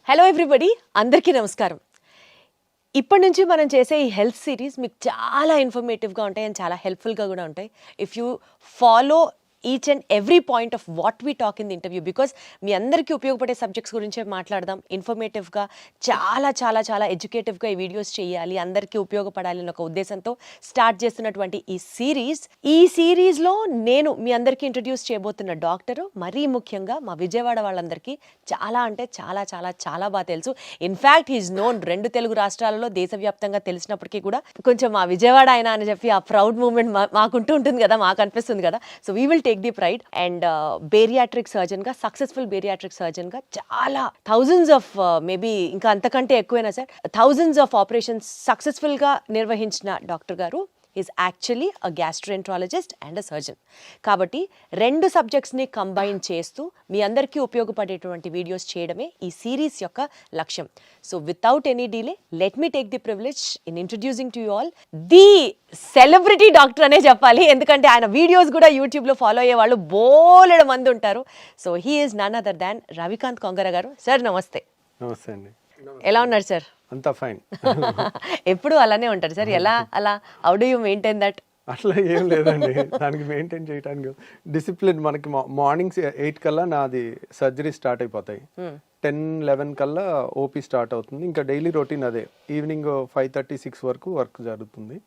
Hello everybody, అందరికీ నమస్కారం. ఇప్పటి నుంచి మనం చేసే ఈ హెల్త్ సిరీస్ మీకు చాలా ఇన్ఫర్మేటివ్గా ఉంటాయి అండ్ చాలా హెల్ప్ఫుల్గా కూడా ఉంటాయి. If you follow each and every point of what we talk in the interview, because మీ అందరికీ ఉపయోగపడే సబ్జెక్ట్స్ గురించే మాట్లాడదాం. ఇన్ఫర్మేటివ్గా చాలా చాలా చాలా ఎడ్యుకేటివ్గా ఈ వీడియోస్ చేయాలి, అందరికీ ఉపయోగపడాలి అనే ఒక ఉద్దేశంతో స్టార్ట్ చేస్తున్నటువంటి ఈ సిరీస్లో నేను మీ అందరికీ ఇంట్రడ్యూస్ చేయబోతున్న డాక్టరు మరీ ముఖ్యంగా మా విజయవాడ వాళ్ళందరికీ చాలా అంటే చాలా చాలా చాలా బాగా తెలుసు. ఇన్ఫ్యాక్ట్ హీఈస్ నోన్ 2 తెలుగు రాష్ట్రాలలో దేశవ్యాప్తంగా తెలిసినప్పటికీ కూడా కొంచెం మా విజయవాడ ఆయన అని చెప్పి ఆ ప్రౌడ్ మూమెంట్ మాకుంటూ ఉంటుంది కదా, మాకు అనిపిస్తుంది కదా. So we will take the pride. And bariatric సర్జన్గా, సక్సెస్ఫుల్ బేరియాట్రిక్ సర్జన్గా చాలా థౌజండ్స్ ఆఫ్ మేబీ ఇంకా అంతకంటే ఎక్కువైనా సార్, థౌజండ్స్ ఆఫ్ ఆపరేషన్స్ సక్సెస్ఫుల్గా నిర్వహించిన డాక్టర్ గారు is actually a gastroenterologist and a surgeon. కాబట్టి 2 సబ్జెక్ట్స్ని కంబైన్ చేస్తూ మీ అందరికీ ఉపయోగపడేటువంటి వీడియోస్ చేయడమే ఈ సిరీస్ యొక్క లక్ష్యం. So without any delay, let me take the privilege in introducing to you all the celebrity doctor అనే చెప్పాలి, ఎందుకంటే ఆయన వీడియోస్ కూడా యూట్యూబ్లో ఫాలో అయ్యే వాళ్ళు బోలెడు మంది ఉంటారు. So he is none other than Ravikanth Kongara గారు. సార్ నమస్తే. నమస్తే అండి. ఎలా ఉన్నారు సార్? అంతా ఫైన్. ఎప్పుడు అలానే ఉంటారు సార్? ఎలా అలా how do you maintain that? అట్లా ఏం లేదండి, దానికి మెయింటైన్ చేయడానికి డిసిప్లిన్. మనకి మార్నింగ్ 8 కల్లా నాది సర్జరీ స్టార్ట్ అయిపోతాయి, 10-11 కల్లా ఓపీ స్టార్ట్ అవుతుంది. ఇంకా డైలీ రొటీన్ అదే. ఈవినింగ్ 5:30-6 వరకు వర్క్ జరుగుతుంది.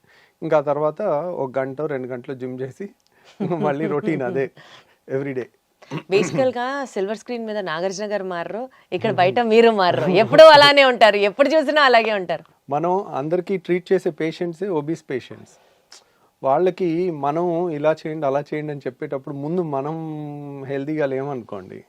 ఇంకా తర్వాత 1 గంట 2 గంటలు జిమ్ చేసి మళ్ళీ రొటీన్ అదే ఎవ్రీడే. బేసికల్ గా సిల్వర్ స్క్రీన్ మీద నాగార్జున గారు మారరు, ఇక్కడ బయట మీరు మారరు, ఎప్పుడు అలానే ఉంటారు, ఎప్పుడు చూసినా అలాగే ఉంటారు. మనం అందరికీ ట్రీట్ చేసే పేషెంట్స్ ఒబీస్ పేషెంట్స్. వాళ్ళకి మనం ఇలా చేయండి అలా చేయండి అని చెప్పేటప్పుడు ముందు మనం హెల్దీగా లేమనుకోండి,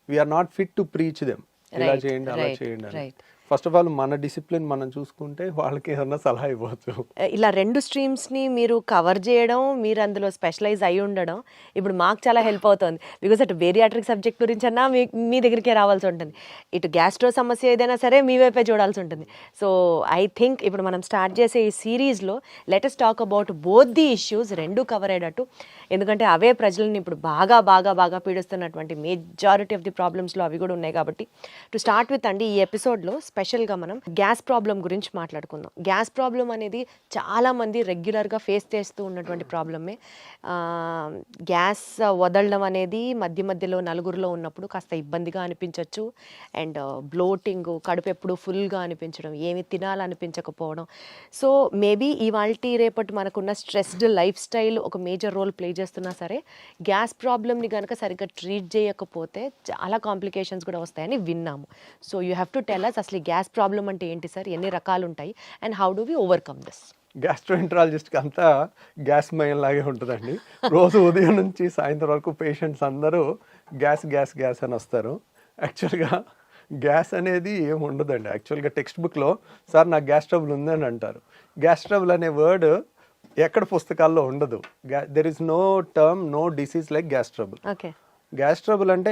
we are not fit to preach them ఇలా చేయండి అలా చేయండి అని. ఫస్ట్ ఆఫ్ ఆల్ మన డిసిప్లిన్ మనం చూసుకుంటే వాళ్ళకి ఏదన్నా సలహా ఇవ్వచ్చు. ఇలా 2 స్ట్రీమ్స్ని మీరు కవర్ చేయడం, మీరు అందులో స్పెషలైజ్ అయి ఉండడం ఇప్పుడు మాకు చాలా హెల్ప్ అవుతుంది. బికాస్ అటు బేరియాట్రిక్ సబ్జెక్ట్ గురించి అన్నా మీ దగ్గరికే రావాల్సి ఉంటుంది, ఇటు గ్యాస్ట్రో సమస్య ఏదైనా సరే మీ వైపే చూడాల్సి ఉంటుంది. సో ఐ థింక్ ఇప్పుడు మనం స్టార్ట్ చేసే ఈ సిరీస్లో let us talk about both the issues, 2 cover అయ్యేటట్టు. ఎందుకంటే అవే ప్రజలను ఇప్పుడు బాగా బాగా బాగా పీడిస్తున్నటువంటి మెజారిటీ ఆఫ్ ది ప్రాబ్లమ్స్లో అవి కూడా ఉన్నాయి. కాబట్టి టు స్టార్ట్ విత్ అండి, ఈ ఎపిసోడ్లో స్పెషల్గా మనం గ్యాస్ ప్రాబ్లం గురించి మాట్లాడుకుందాం. గ్యాస్ ప్రాబ్లం అనేది చాలామంది రెగ్యులర్గా ఫేస్ చేస్తూ ఉన్నటువంటి ప్రాబ్లమే. గ్యాస్ వదలడం అనేది మధ్య మధ్యలో నలుగురిలో ఉన్నప్పుడు కాస్త ఇబ్బందిగా అనిపించవచ్చు. అండ్ బ్లోటింగ్, కడుపు ఎప్పుడు ఫుల్గా అనిపించడం, ఏమి తినాలనిపించకపోవడం. సో మేబీ ఇవాల్టి రేపటి మనకున్న స్ట్రెస్డ్ లైఫ్ స్టైల్ ఒక మేజర్ రోల్ ప్లే చేస్తున్నా సరే, గ్యాస్ ప్రాబ్లమ్ని కనుక సరిగ్గా ట్రీట్ చేయకపోతే చాలా కాంప్లికేషన్స్ కూడా వస్తాయని విన్నాము. So you have to tell us అసలు గ్యాస్ ప్రాబ్లం అంటే ఏంటి సార్, ఎన్ని రకాలు ఉంటాయి and how do we overcome this? గ్యాస్ట్రోఎంట్రాలజిస్ట్కి అంతా గ్యాస్ మయం లాగే ఉంటుందండి. రోజు ఉదయం నుంచి సాయంత్రం వరకు పేషెంట్స్ అందరూ గ్యాస్ గ్యాస్ గ్యాస్ అని వస్తారు. యాక్చువల్గా గ్యాస్ అనేది ఏమి ఉండదండి. యాక్చువల్గా టెక్స్ట్ బుక్లో సార్ నాకు గ్యాస్ ట్రబుల్ ఉందని అంటారు. గ్యాస్ ట్రబుల్ అనే వర్డ్ ఎక్కడ పుస్తకాల్లో ఉండదు. There is no term, no disease like gas trouble. Gas trouble అంటే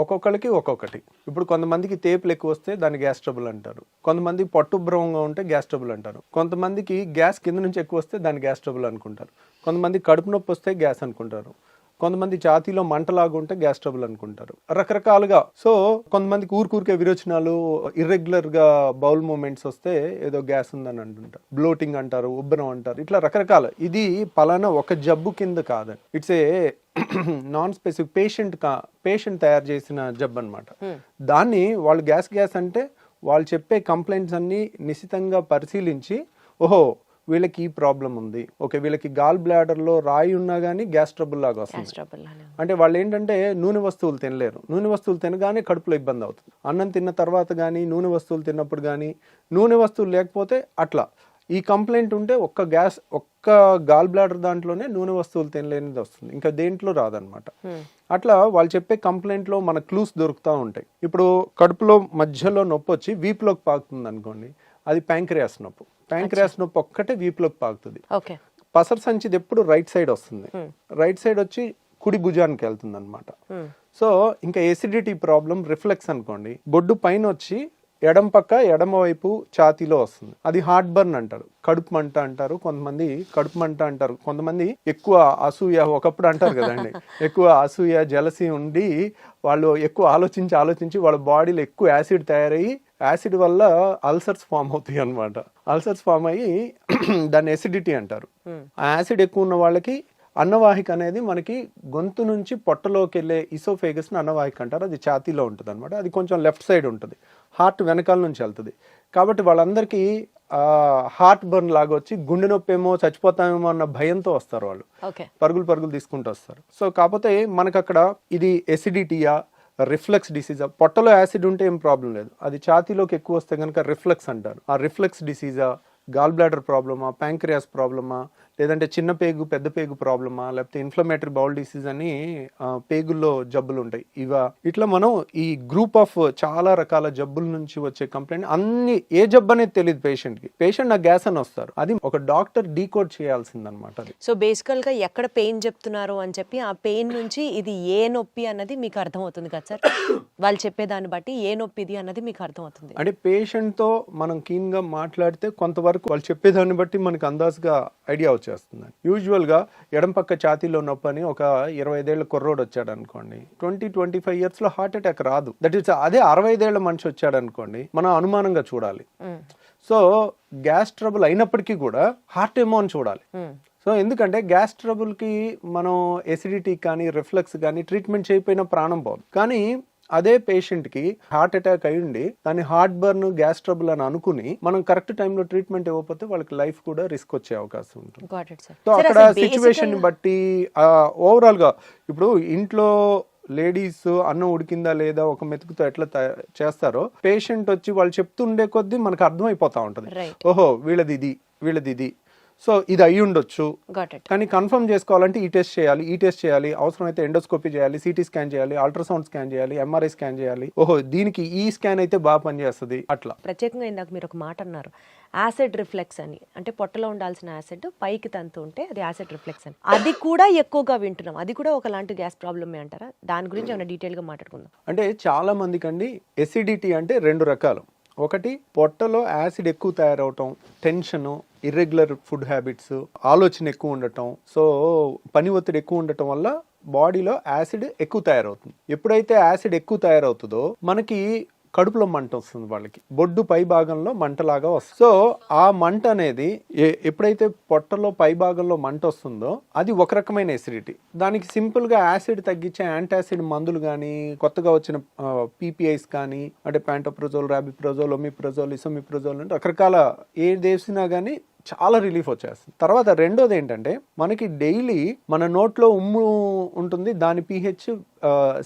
ఒక్కొక్కరికి ఒక్కొక్కటి. ఇప్పుడు కొంతమందికి తేపులు ఎక్కువ వస్తే దాన్ని గ్యాస్ ట్రబుల్ అంటారు, కొంతమంది పట్టుభ్రమంగా ఉంటే గ్యాస్ ట్రబుల్ అంటారు, కొంతమందికి గ్యాస్ కింద నుంచి ఎక్కువ వస్తే దాన్ని గ్యాస్ ట్రబుల్ అనుకుంటారు, కొంతమంది కడుపు నొప్పి వస్తే గ్యాస్ అనుకుంటారు, కొంతమంది ఛాతీలో మంటలాగా ఉంటే గ్యాస్ ట్రబుల్ అనుకుంటారు, రకరకాలుగా. సో కొంతమందికి ఊరికే విరోచనాలు, ఇర్రెగ్యులర్ గా బౌల్ మూమెంట్స్ వస్తే ఏదో గ్యాస్ ఉందని అంటుంటారు, బ్లోటింగ్ అంటారు, ఉబ్బరం అంటారు, ఇట్లా రకరకాల. ఇది పలానా ఒక జబ్బు కింద కాదండి, it's a non specific patient తయారు చేసిన జబ్బు అనమాట. దాన్ని వాళ్ళు గ్యాస్ అంటే వాళ్ళు చెప్పే కంప్లైంట్స్ అన్ని నిశితంగా పరిశీలించి, ఓహో వీళ్ళకి ఈ ప్రాబ్లం ఉంది, ఓకే వీళ్ళకి గాల్ బ్లాడర్లో రాయి ఉన్నా కానీ గ్యాస్ ట్రబుల్ లాగా వస్తుంది. అంటే వాళ్ళు ఏంటంటే నూనె వస్తువులు తినలేరు, నూనె వస్తువులు తినగానే కడుపులో ఇబ్బంది అవుతుంది. అన్నం తిన్న తర్వాత కానీ, నూనె వస్తువులు తిన్నప్పుడు కానీ, నూనె వస్తువులు లేకపోతే అట్లా. ఈ కంప్లైంట్ ఉంటే ఒక్క గాల్ బ్లాడర్ దాంట్లోనే నూనె వస్తువులు తినలేనిది వస్తుంది, ఇంకా దేంట్లో రాదనమాట. అట్లా వాళ్ళు చెప్పే కంప్లైంట్లో మన క్లూస్ దొరుకుతూ ఉంటాయి. ఇప్పుడు కడుపులో మధ్యలో నొప్పి వచ్చి వీపులోకి పాకుతుంది అనుకోండి, అది ప్యాంక్రియాస్ నొప్పి. ప్యాంక్రియాస్ నొప్పి ఒక్కటే వీపులోకి పాకుతుంది. పసర సంచిది ఎప్పుడు రైట్ సైడ్ వస్తుంది, రైట్ సైడ్ వచ్చి కుడి భుజానికి వెళ్తుంది అనమాట. సో ఇంకా ఎసిడిటీ ప్రాబ్లం, రిఫ్లెక్స్ అనుకోండి, బొడ్డు పైన వచ్చి ఎడమ పక్క ఎడమ వైపు ఛాతీలో వస్తుంది, అది హార్ట్ బర్న్ అంటారు, కడుపు మంట అంటారు, కొంతమంది కడుపు మంట అంటారు, కొంతమంది ఎక్కువ అసూయ, ఒకప్పుడు అంటారు కదండి, ఎక్కువ అసూయ జలసి ఉండి వాళ్ళు ఎక్కువ ఆలోచించి వాళ్ళ బాడీలో ఎక్కువ యాసిడ్ తయారయ్యి యాసిడ్ వల్ల అల్సర్స్ ఫామ్ అవుతాయి అనమాట. అల్సర్స్ ఫామ్ అయ్యి దాన్ని ఎసిడిటీ అంటారు. ఆ యాసిడ్ ఎక్కువ ఉన్న వాళ్ళకి అన్నవాహిక అనేది మనకి గొంతు నుంచి పొట్టలోకి వెళ్ళే ఇసోఫేగస్ని అన్నవాహిక అంటారు. అది ఛాతీలో ఉంటుంది అనమాట. అది కొంచెం లెఫ్ట్ సైడ్ ఉంటుంది, హార్ట్ వెనకాల నుంచి వెళ్తుంది. కాబట్టి వాళ్ళందరికీ హార్ట్ బర్న్ లాగా వచ్చి గుండె నొప్పి ఏమో చచ్చిపోతామేమో అన్న భయంతో వస్తారు వాళ్ళు, పరుగులు తీసుకుంటూ వస్తారు. సో కాకపోతే మనకు అక్కడ ఇది ఎసిడిటీయా రిఫ్లెక్స్ డిసీజా, పొట్టలో యాసిడ్ ఉంటే ఏం ప్రాబ్లం లేదు, అది ఛాతీలోకి ఎక్కువ వస్తే కనుక రిఫ్లెక్స్ అంటారు. ఆ రిఫ్లెక్స్ డిసీజా, గాల్ బ్లాడర్ ప్రాబ్లమా, ప్యాంక్రియాస్ ప్రాబ్లమా, లేదంటే చిన్న పేగు పెద్ద పేగు ప్రాబ్లమా, లేకపోతే ఇన్ఫ్లమేటరీ బౌల్ డిసీజ్ అని పేగుల్లో జబ్బులు ఉంటాయి. ఇట్లా మనం ఈ గ్రూప్ ఆఫ్ చాలా రకాల జబ్బుల నుంచి వచ్చే కంప్లైంట్ అన్ని ఏ జబ్బు అనేది తెలియదు పేషెంట్ నాకు గ్యాస్ అని వస్తారు. అది ఒక డాక్టర్ డీకోడ్ చేయాల్సిందనమాట. అది సో బేసికల్ గా ఎక్కడ పెయిన్ చెప్తున్నారు అని చెప్పి ఆ పెయిన్ నుంచి ఇది ఏ నొప్పి అన్నది మీకు అర్థమవుతుంది కదా సార్? వాళ్ళు చెప్పేదాన్ని బట్టి ఏ నొప్పి ఇది అన్నది మీకు అర్థమవుతుంది. అంటే పేషెంట్ తో మనం కీన్ గా మాట్లాడితే కొంతవరకు వాళ్ళు చెప్పేదాన్ని బట్టి మనకు అందాజుగా ఐడియా వచ్చేస్తుంది. యూజువల్ గా ఎడం పక్క ఛాతీలో నొప్పి అని ఒక 25 ఏళ్ల కుర్రోడు వచ్చాడు అనుకోండి, 20-25 years లో హార్ట్ అటాక్ రాదు. దట్ ఈస్ అదే 65 ఏళ్ల మనిషి వచ్చాడు అనుకోండి, మనం అనుమానంగా చూడాలి. సో గ్యాస్ ట్రబుల్ అయినప్పటికీ కూడా హార్ట్ ఏమో అని చూడాలి. సో ఎందుకంటే గ్యాస్ ట్రబుల్ కి మనం ఎసిడిటీ కానీ రిఫ్లెక్స్ కానీ ట్రీట్మెంట్ చేయకపోయినా ప్రాణం పోదు. కానీ అదే పేషెంట్ కి హార్ట్ అటాక్ అయ్యిండి దాన్ని హార్ట్ బర్న్ గ్యాస్ ట్రబుల్ అని అనుకుని మనం కరెక్ట్ టైంలో ట్రీట్మెంట్ ఇవ్వకపోతే వాళ్ళకి లైఫ్ కూడా రిస్క్ వచ్చే అవకాశం ఉంటుంది. సో అక్కడ సిచ్యువేషన్ బట్టి ఓవరాల్ గా ఇప్పుడు ఇంట్లో లేడీస్ అన్నం ఉడికిందా లేదా ఒక మెతుకుతో ఎట్లా చేస్తారో పేషెంట్ వచ్చి వాళ్ళు చెప్తుండే కొద్దీ మనకు అర్థమైపోతా ఉంటుంది. ఓహో వీళ్ళది ఇది, సో ఇది అయ్యి ఉండొచ్చు, కానీ కన్ఫర్మ్ చేసుకోవాలంటే ఈ టెస్ట్ చేయాలి, అవసరమైతే ఎండోస్కోపీ చేయాలి, సిటీ స్కాన్ చేయాలి, అల్ట్రాసౌండ్ స్కాన్ చేయాలి, ఎంఆర్ఐ స్కాన్ చేయాలి. ఓహో దీనికి ఈ స్కాన్ అయితే బాగా పనిచేస్తుంది. అట్లా ప్రత్యేకంగా ఇందాక మీరు ఒక మాట అన్నారు, యాసిడ్ రిఫ్లెక్స్ అని. అంటే పొట్టలో ఉండాల్సిన యాసిడ్ పైకి తంతు ఉంటే అది యాసిడ్ రిఫ్లెక్స్ అని. అది కూడా ఎక్కువగా వింటున్నాం, అది కూడా ఒకలాంటి గ్యాస్ ప్రాబ్లమే అంటారా? దాని గురించి ఏమైనా డీటెయిల్ గా మాట్లాడుకుందాం. అంటే చాలా మందికి అండి ఎసిడిటీ అంటే 2 రకాలు. ఒకటి పొట్టలో యాసిడ్ ఎక్కువ తయారవటం, టెన్షన్, ఇర్రెగ్యులర్ ఫుడ్ హ్యాబిట్స్, ఆలోచన ఎక్కువ ఉండటం, సో పని ఒత్తిడి ఎక్కువ ఉండటం వల్ల బాడీలో యాసిడ్ ఎక్కువ తయారవుతుంది. ఎప్పుడైతే యాసిడ్ ఎక్కువ తయారవుతుందో మనకి కడుపులో మంట వస్తుంది, వాళ్ళకి బొడ్డు పై భాగంలో మంటలాగా వస్తుంది. సో ఆ మంట అనేది ఎప్పుడైతే పొట్టలో పై భాగంలో మంట వస్తుందో అది ఒక రకమైన ఎసిడిటీ. దానికి సింపుల్ గా యాసిడ్ తగ్గించే యాంటాసిడ్ మందులు కానీ, కొత్తగా వచ్చిన పీపీఐస్ కానీ, అంటే ప్యాంటోప్రజోల్, రాబిప్రజోల్, ఒమిప్రజోల్, ఇసోమిప్రజోల్ అంటే రకరకాల ఏది వేసినా కానీ చాలా రిలీఫ్ వచ్చేస్తుంది. తర్వాత రెండోది ఏంటంటే మనకి డైలీ మన నోట్లో ఉమ్ము ఉంటుంది, దాని pH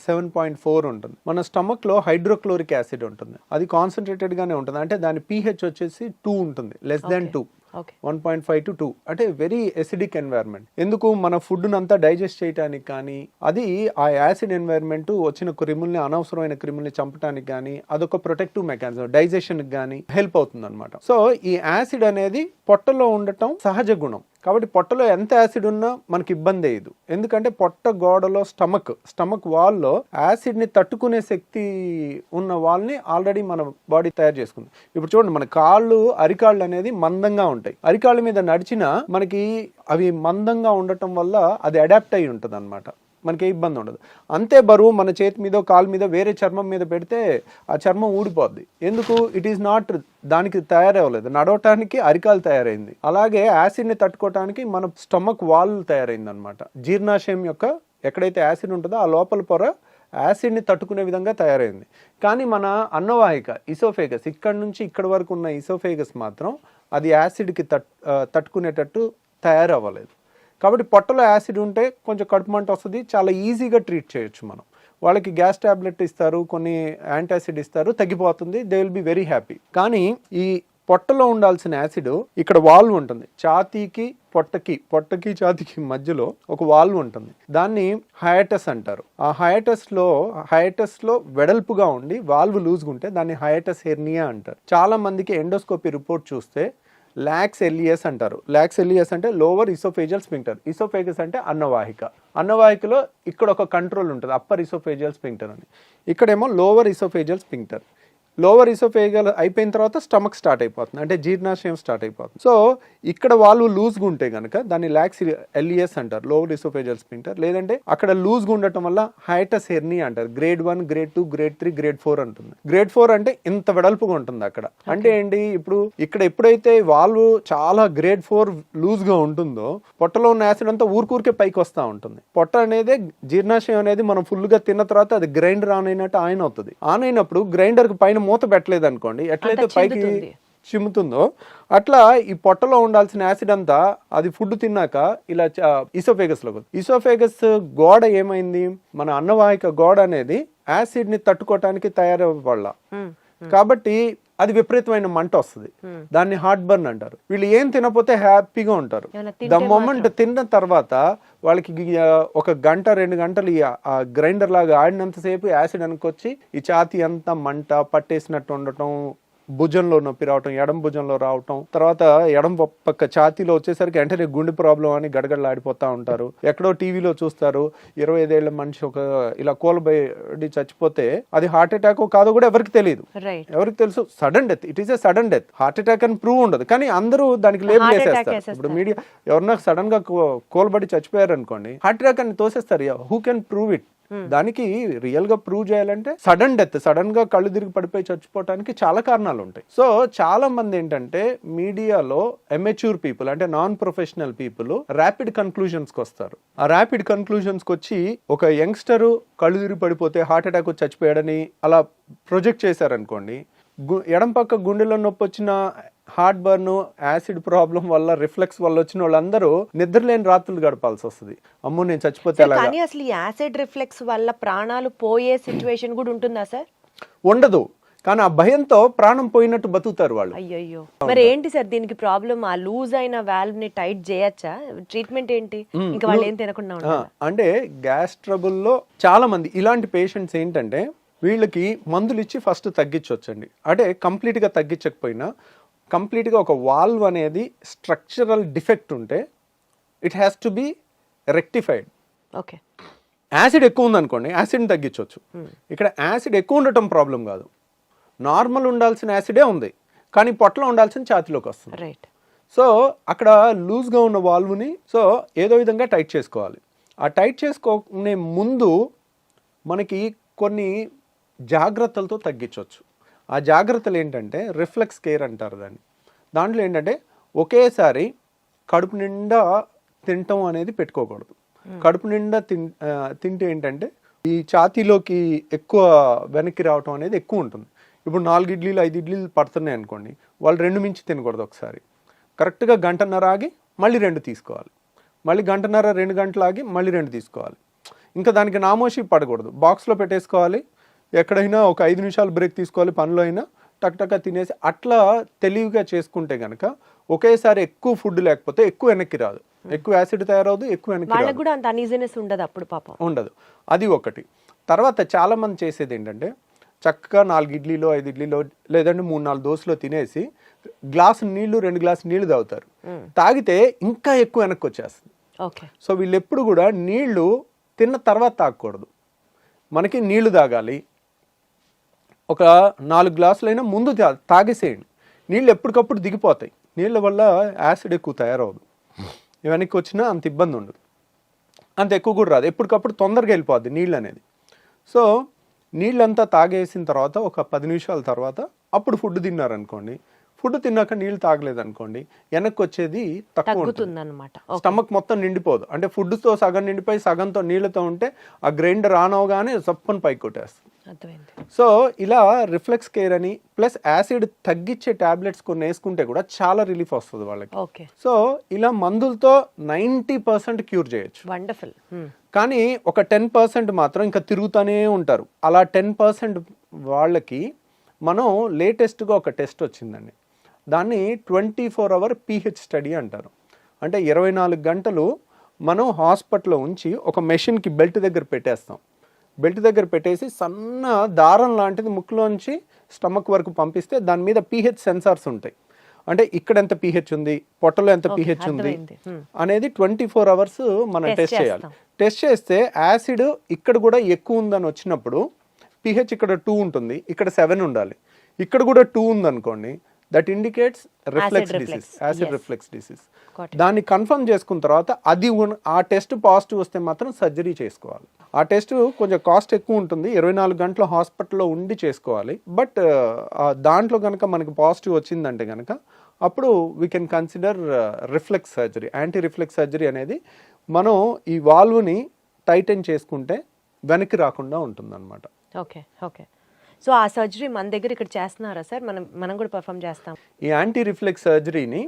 7.4 ఉంటుంది. మన స్టమక్ లో హైడ్రోక్లోరిక్ యాసిడ్ ఉంటుంది, అది కాన్సన్ట్రేటెడ్ గానే ఉంటుంది. అంటే దాని pH వచ్చేసి 2 ఉంటుంది, లెస్ దాన్ 2, 1.5 to 2, అంటే వెరీ ఎసిడిక్ ఎన్వైరన్మెంట్. ఎందుకు మన ఫుడ్ అంతా డైజెస్ట్ చేయడానికి కానీ, అది ఆ యాసిడ్ ఎన్వైరన్మెంట్ వచ్చిన క్రిముల్ని, అనవసరమైన క్రిముల్ని చంపడానికి కానీ అదొక ప్రొటెక్టివ్ మెకానిజం, డైజెషన్ కానీ హెల్ప్ అవుతుంది అనమాట. సో ఈ యాసిడ్ అనేది పొట్టలో ఉండటం సహజ గుణం. కాబట్టి పొట్టలో ఎంత యాసిడ్ ఉన్నా మనకి ఇబ్బంది అయ్యదు. ఎందుకంటే పొట్ట గోడలో స్టమక్ వాల్లో యాసిడ్ ని తట్టుకునే శక్తి ఉన్న వాళ్ళని ఆల్రెడీ మన బాడీ తయారు చేసుకుంది. ఇప్పుడు చూడండి, మన అరికాళ్ళు అనేది మందంగా ఉంటాయి. అరికాళ్ళ మీద నడిచినా మనకి అవి మందంగా ఉండటం వల్ల అది అడాప్ట్ అయి ఉంటుంది అనమాట, మనకి ఇబ్బంది ఉండదు. అంతే బరువు మన చేతి మీద, కాలు మీద, వేరే చర్మం మీద పెడితే ఆ చర్మం ఊడిపోద్ది. ఎందుకు? ఇట్ ఈస్ నాట్, దానికి తయారవ్వలేదు, నడవటానికి అరికాలు తయారైంది. అలాగే యాసిడ్ ని తట్టుకోవటానికి మన స్టమక్ వాల్ తయారైంది అనమాట. జీర్ణాశయం యొక్క ఎక్కడైతే యాసిడ్ ఉంటుందో ఆ లోపల పొర యాసిడ్ ని తట్టుకునే విధంగా తయారైంది. కానీ మన అన్నవాహిక ఇసోఫేగస్, ఇక్కడ నుంచి ఇక్కడ వరకు ఉన్న ఇసోఫేగస్ మాత్రం అది యాసిడ్ కి తట్టుకునేటట్టు తయారవ్వలేదు. కాబట్టి పొట్టలో యాసిడ్ ఉంటే కొంచెం కడుపు మంట వస్తుంది, చాలా ఈజీగా ట్రీట్ చేయొచ్చు మనం. వాళ్ళకి గ్యాస్ టాబ్లెట్ ఇస్తారు, కొన్ని యాంటాసిడ్ ఇస్తారు, తగ్గిపోతుంది, they will be very happy. కానీ ఈ పొట్టలో ఉండాల్సిన యాసిడ్ ఇక్కడ వాల్వ్ ఉంటుంది, ఛాతీకి పొట్టకి ఛాతీకి మధ్యలో ఒక వాల్వ్ ఉంటుంది, దాన్ని హయాటస్ అంటారు. ఆ హయాటస్ లో వెడల్పుగా ఉండి వాల్వ్ లూజ్గా ఉంటే దాన్ని హయాటస్ హెర్నియా అంటారు. చాలా మందికి ఎండోస్కోపీ రిపోర్ట్ చూస్తే లాక్స్ ఎలియస్ అంటారు. లాక్స్ ఎలియస్ అంటే లోవర్ ఇసోఫేజియల్ స్పింక్టర్, ఇసోఫేగస్ అంటే అన్నవాహికలో ఇక్కడ ఒక కంట్రోల్ ఉంటుంది, అప్పర్ ఇసోఫేజియల్ స్పింక్టర్ అని. ఇక్కడేమో lower oesophageal sphincter. Lower oesophageal అయిపోయిన తర్వాత స్టమక్ స్టార్ట్ అయిపోతుంది, అంటే జీర్ణాశయం స్టార్ట్ అయిపోతుంది. సో ఇక్కడ వాల్వ్ లూజ్గా ఉంటే కనుక దాన్ని లాక్స్ ఎల్ఈఎస్ అంటారు, లోవర్ ఇసోఫేజియల్ స్ఫింక్టర్. లేదంటే అక్కడ లూజ్గా ఉండటం వల్ల హైటస్ హెర్నీ అంటారు. గ్రేడ్ 1, గ్రేడ్ 2, గ్రేడ్ 3, గ్రేడ్ 4 అంటుంది. గ్రేడ్ 4 అంటే ఇంత వెడల్పుగా ఉంటుంది అక్కడ. అంటే ఏంటి, ఇప్పుడు ఇక్కడ ఎప్పుడైతే వాల్వ్ చాలా గ్రేడ్ 4 లూజ్ గా ఉంటుందో పొట్టలో ఉన్న యాసిడ్ అంతా ఊరికే పైకి వస్తూ ఉంటుంది. పొట్ట అనేది జీర్ణాశయం అనేది మనం ఫుల్ గా తిన్న తర్వాత అది గ్రైండర్ ఆన్ అయినట్టు ఆన్ అవుతుంది. ఆన్ అయినప్పుడు గ్రైండర్ కి పైన మూత పెట్టలేదు అనుకోండి, ఎట్లయితే పైకి చిమ్ముతుందో అట్లా ఈ పొట్టలో ఉండాల్సిన యాసిడ్ అంతా అది ఫుడ్ తిన్నాక ఇలా ఇసోఫేగస్ లో, ఇసోఫేగస్ గోడ ఏమైంది, మన అన్నవాహిక గోడ అనేది యాసిడ్ ని తట్టుకోవటానికి తయారవ్వాల. కాబట్టి అది విపరీతమైన మంట వస్తుంది, దాన్ని హార్ట్ బర్న్ అంటారు. వీళ్ళు ఏం తినపోతే హ్యాపీగా ఉంటారు. ద మొమెంట్ తిన్న తర్వాత వాళ్ళకి ఒక గంట 2 గంటలు ఆ గ్రైండర్ లాగా ఆడినంతసేపు యాసిడ్ అనుకొచ్చి ఈ ఛాతీ అంతా మంట పట్టేసినట్టు ఉండటం, భుజంలో నొప్పి రావటం, ఎడం భుజంలో రావటం, తర్వాత ఎడం పక్క ఛాతీలో వచ్చేసరికి వెంటనే గుండె ప్రాబ్లం అని గడగడలాడిపోతా ఉంటారు. ఎక్కడో టీవీలో చూస్తారు 25 ఏళ్ల మనిషి ఒక ఇలా కోల్బడి చచ్చిపోతే అది హార్ట్ అటాక్ కాదో కూడా ఎవరికి తెలియదు. ఎవరికి తెలుసు, sudden death, it is a sudden death. Heart attack అని ప్రూవ్ ఉండదు, కానీ అందరూ దానికి లేబుల్ వేసేస్తారు. ఇప్పుడు మీడియా ఎవరన్నా సడన్ గా కోల్బడి చచ్చిపోయారు అనుకోండి, హార్ట్ అటాక్ అని తోసేస్తారు. Who can prove it? దానికి రియల్ గా ప్రూవ్ చేయాలంటే సడన్ డెత్, సడన్ గా కళ్ళు తిరిగి పడిపోయి చచ్చిపోవడానికి చాలా కారణాలు ఉంటాయి. సో చాలా మంది ఏంటంటే మీడియాలో ఎమెచ్యూర్ పీపుల్ అంటే non professional people rapid conclusions కి వస్తారు. ఆ ర్యాపిడ్ కన్క్లూజన్స్ కి వచ్చి ఒక యంగ్స్టర్ కళ్ళు తిరిగి పడిపోతే హార్ట్ అటాక్ వచ్చి చచ్చిపోయాడని అలా ప్రొజెక్ట్ చేశారనుకోండి, ఎడం పక్క గుండెలో నొప్పి వచ్చిన హార్ట్ బర్న్, యాసిడ్ ప్రాబ్లం వల్ల, రిఫ్లెక్స్ వల్ల వచ్చిన వాళ్ళందరూ నిద్రలేని రాత్రులు గడపాల్సి వస్తుంది. అమ్మో నేను చచ్చిపోతే ఎలాగా. కానీ అసలు ఈ యాసిడ్ రిఫ్లెక్స్ వల్ల ప్రాణాలు పోయే సిచ్యువేషన్ కూడా ఉంటుందా సార్? ఉండదు, కానీ ఆ భయంతో ప్రాణం పోయినట్టు బతుకుతారు వాళ్ళు. అయ్యో, మరి ఏంటి సార్ దీనికి ప్రాబ్లం? ఆ లూజ్ అయిన వాల్వ్ ని టైట్ చేయొచ్చా? ట్రీట్మెంట్ ఏంటి? ఇంకా వాళ్ళు ఏం తినకుండా ఉంటారు అంటే గ్యాస్ ట్రబుల్ లో చాలా మంది ఇలాంటి పేషెంట్స్ ఏంటంటే వీళ్ళకి మందులు ఇచ్చి ఫస్ట్ తగ్గించవచ్చండి. అంటే కంప్లీట్ గా తగ్గించకపోయినా కంప్లీట్ గా ఒక వాల్వ్ అనేది స్ట్రక్చరల్ డిఫెక్ట్ ఉంటే it has to be rectified. Okay, acid ఎక్కువ ఉందనుకోండి, యాసిడ్ని తగ్గించవచ్చు. ఇక్కడ యాసిడ్ ఎక్కువ ఉండటం ప్రాబ్లం కాదు, నార్మల్ ఉండాల్సిన యాసిడే ఉంది, కానీ పొట్టలో ఉండాల్సిన ఛాతీలోకి వస్తుంది. రైట్. సో అక్కడ లూజ్గా ఉన్న వాల్వ్ని సో ఏదో విధంగా టైట్ చేసుకోవాలి. ఆ టైట్ చేసుకునే ముందు మనకి కొన్ని జాగ్రత్తలతో తగ్గించవచ్చు. ఆ జాగ్రత్తలు ఏంటంటే రిఫ్లెక్స్ కేర్ అంటారు దాన్ని. దాంట్లో ఏంటంటే ఒకేసారి కడుపు నిండా తినటం అనేది పెట్టుకోకూడదు. కడుపు నిండా తింటే ఏంటంటే ఈ ఛాతీలోకి ఎక్కువ వెనక్కి రావటం అనేది ఎక్కువ ఉంటుంది. ఇప్పుడు 4 ఇడ్లీలు 5 ఇడ్లీలు పడుతున్నాయి అనుకోండి, వాళ్ళు 2 మించి తినకూడదు. ఒకసారి కరెక్ట్గా గంటన్నర ఆగి మళ్ళీ 2 తీసుకోవాలి, మళ్ళీ గంటన్నర 2 గంటలు ఆగి మళ్ళీ 2 తీసుకోవాలి. ఇంకా దానికి నామోషి పడకూడదు, బాక్స్లో పెట్టేసుకోవాలి. ఎక్కడైనా ఒక 5 నిమిషాలు బ్రేక్ తీసుకోవాలి, పనిలో అయినా టక్ తినేసి అట్లా తెలివిగా చేసుకుంటే కనుక ఒకేసారి ఎక్కువ ఫుడ్ లేకపోతే ఎక్కువ వెనక్కి రాదు, ఎక్కువ యాసిడ్ తయారవుదు, ఎక్కువ వెనక్కి కూడా అంత అన్ఈజీనెస్ ఉండదు, అప్పుడు పాపం ఉండదు. అది ఒకటి. తర్వాత చాలా మంది చేసేది ఏంటంటే చక్కగా 4 ఇడ్లీలో 5 ఇడ్లీలో లేదంటే 3-4 దోశలో తినేసి గ్లాసు నీళ్లు 2 గ్లాసు నీళ్లు తాగుతారు. తాగితే ఇంకా ఎక్కువ వెనక్కి వచ్చేస్తుంది. సో వీళ్ళు ఎప్పుడు కూడా నీళ్లు తిన్న తర్వాత తాగకూడదు. మనకి నీళ్లు తాగాలి, ఒక 4 గ్లాసులైనా ముందు తాగేసేయండి. నీళ్ళు ఎప్పటికప్పుడు దిగిపోతాయి, నీళ్ళ వల్ల యాసిడ్ ఎక్కువ తయారవదు, వెనక్కి వచ్చినా అంత ఇబ్బంది ఉండదు, అంత ఎక్కువ కూడా రాదు, ఎప్పటికప్పుడు తొందరగా వెళ్ళిపోద్ది నీళ్ళు అనేది. సో నీళ్ళంతా తాగేసిన తర్వాత ఒక 10 నిమిషాల తర్వాత అప్పుడు ఫుడ్ తిన్నారనుకోండి, ఫుడ్ తిన్నాక నీళ్ళు తాగలేదనుకోండి, వెనక్కి వచ్చేది తక్కువ ఉంటుంది అన్నమాట. స్టమక్ మొత్తం నిండిపోదు, అంటే ఫుడ్తో సగం నిండిపోయి సగంతో నీళ్ళతో ఉంటే ఆ గ్రైండర్ ఆన్ అవగానే సప్పని పైకి కొట్టేస్తుంది. సో ఇలా రిఫ్లెక్స్ కేర్ అని ప్లస్ యాసిడ్ తగ్గించే టాబ్లెట్స్ కొన్ని వేసుకుంటే కూడా చాలా రిలీఫ్ వస్తుంది వాళ్ళకి. సో ఇలా మందులతో 90% క్యూర్ చేయొచ్చు. వండర్ఫుల్. కానీ ఒక 10% మాత్రం ఇంకా తిరుగుతూనే ఉంటారు. అలా 10% వాళ్ళకి మనం లేటెస్ట్గా ఒక టెస్ట్ వచ్చిందండి, దాన్ని 24 hour pH స్టడీ అంటారు. అంటే 24 గంటలు మనం హాస్పిటల్లో ఉంచి ఒక మెషిన్కి బెల్ట్ దగ్గర పెట్టేస్తాం. బెల్ట్ దగ్గర పెట్టేసి సన్న దారం లాంటిది ముక్కులోంచి స్టమక్ వరకు పంపిస్తే దాని మీద pH సెన్సార్స్ ఉంటాయి. అంటే ఇక్కడ ఎంత pH ఉంది, పొట్టలో ఎంత pH ఉంది అనేది 24 hours మనం టెస్ట్ చేయాలి. టెస్ట్ చేస్తే యాసిడ్ ఇక్కడ కూడా ఎక్కువ ఉందని వచ్చినప్పుడు pH ఇక్కడ 2 ఉంటుంది, ఇక్కడ 7 ఉండాలి. ఇక్కడ కూడా 2 ఉందనుకోండి, that indicates reflex reflux. Disease, acid Yes. Reflex disease. Got it. దాన్ని కన్ఫర్మ్ చేసుకున్న తర్వాత అది ఆ టెస్ట్ పాజిటివ్ వస్తే మాత్రం సర్జరీ చేసుకోవాలి. ఆ టెస్ట్ కొంచెం కాస్ట్ ఎక్కువ ఉంటుంది, 24 గంటలు హాస్పిటల్లో ఉండి చేసుకోవాలి. బట్ దాంట్లో కనుక మనకి పాజిటివ్ వచ్చిందంటే కనుక అప్పుడు we can consider reflex surgery. Anti reflex surgery అనేది మనం ఈ వాల్వ్ని టైటన్ చేసుకుంటే వెనక్కి రాకుండా ఉంటుందన్నమాట. Okay okay. సో ఆ సర్జరీ మన దగ్గర ఇక్కడ చేస్తున్నారా సార్? మనం కూడా పర్ఫామ్ చేస్తాం. ఈ యాంటీ రిఫ్లెక్స్ సర్జరీని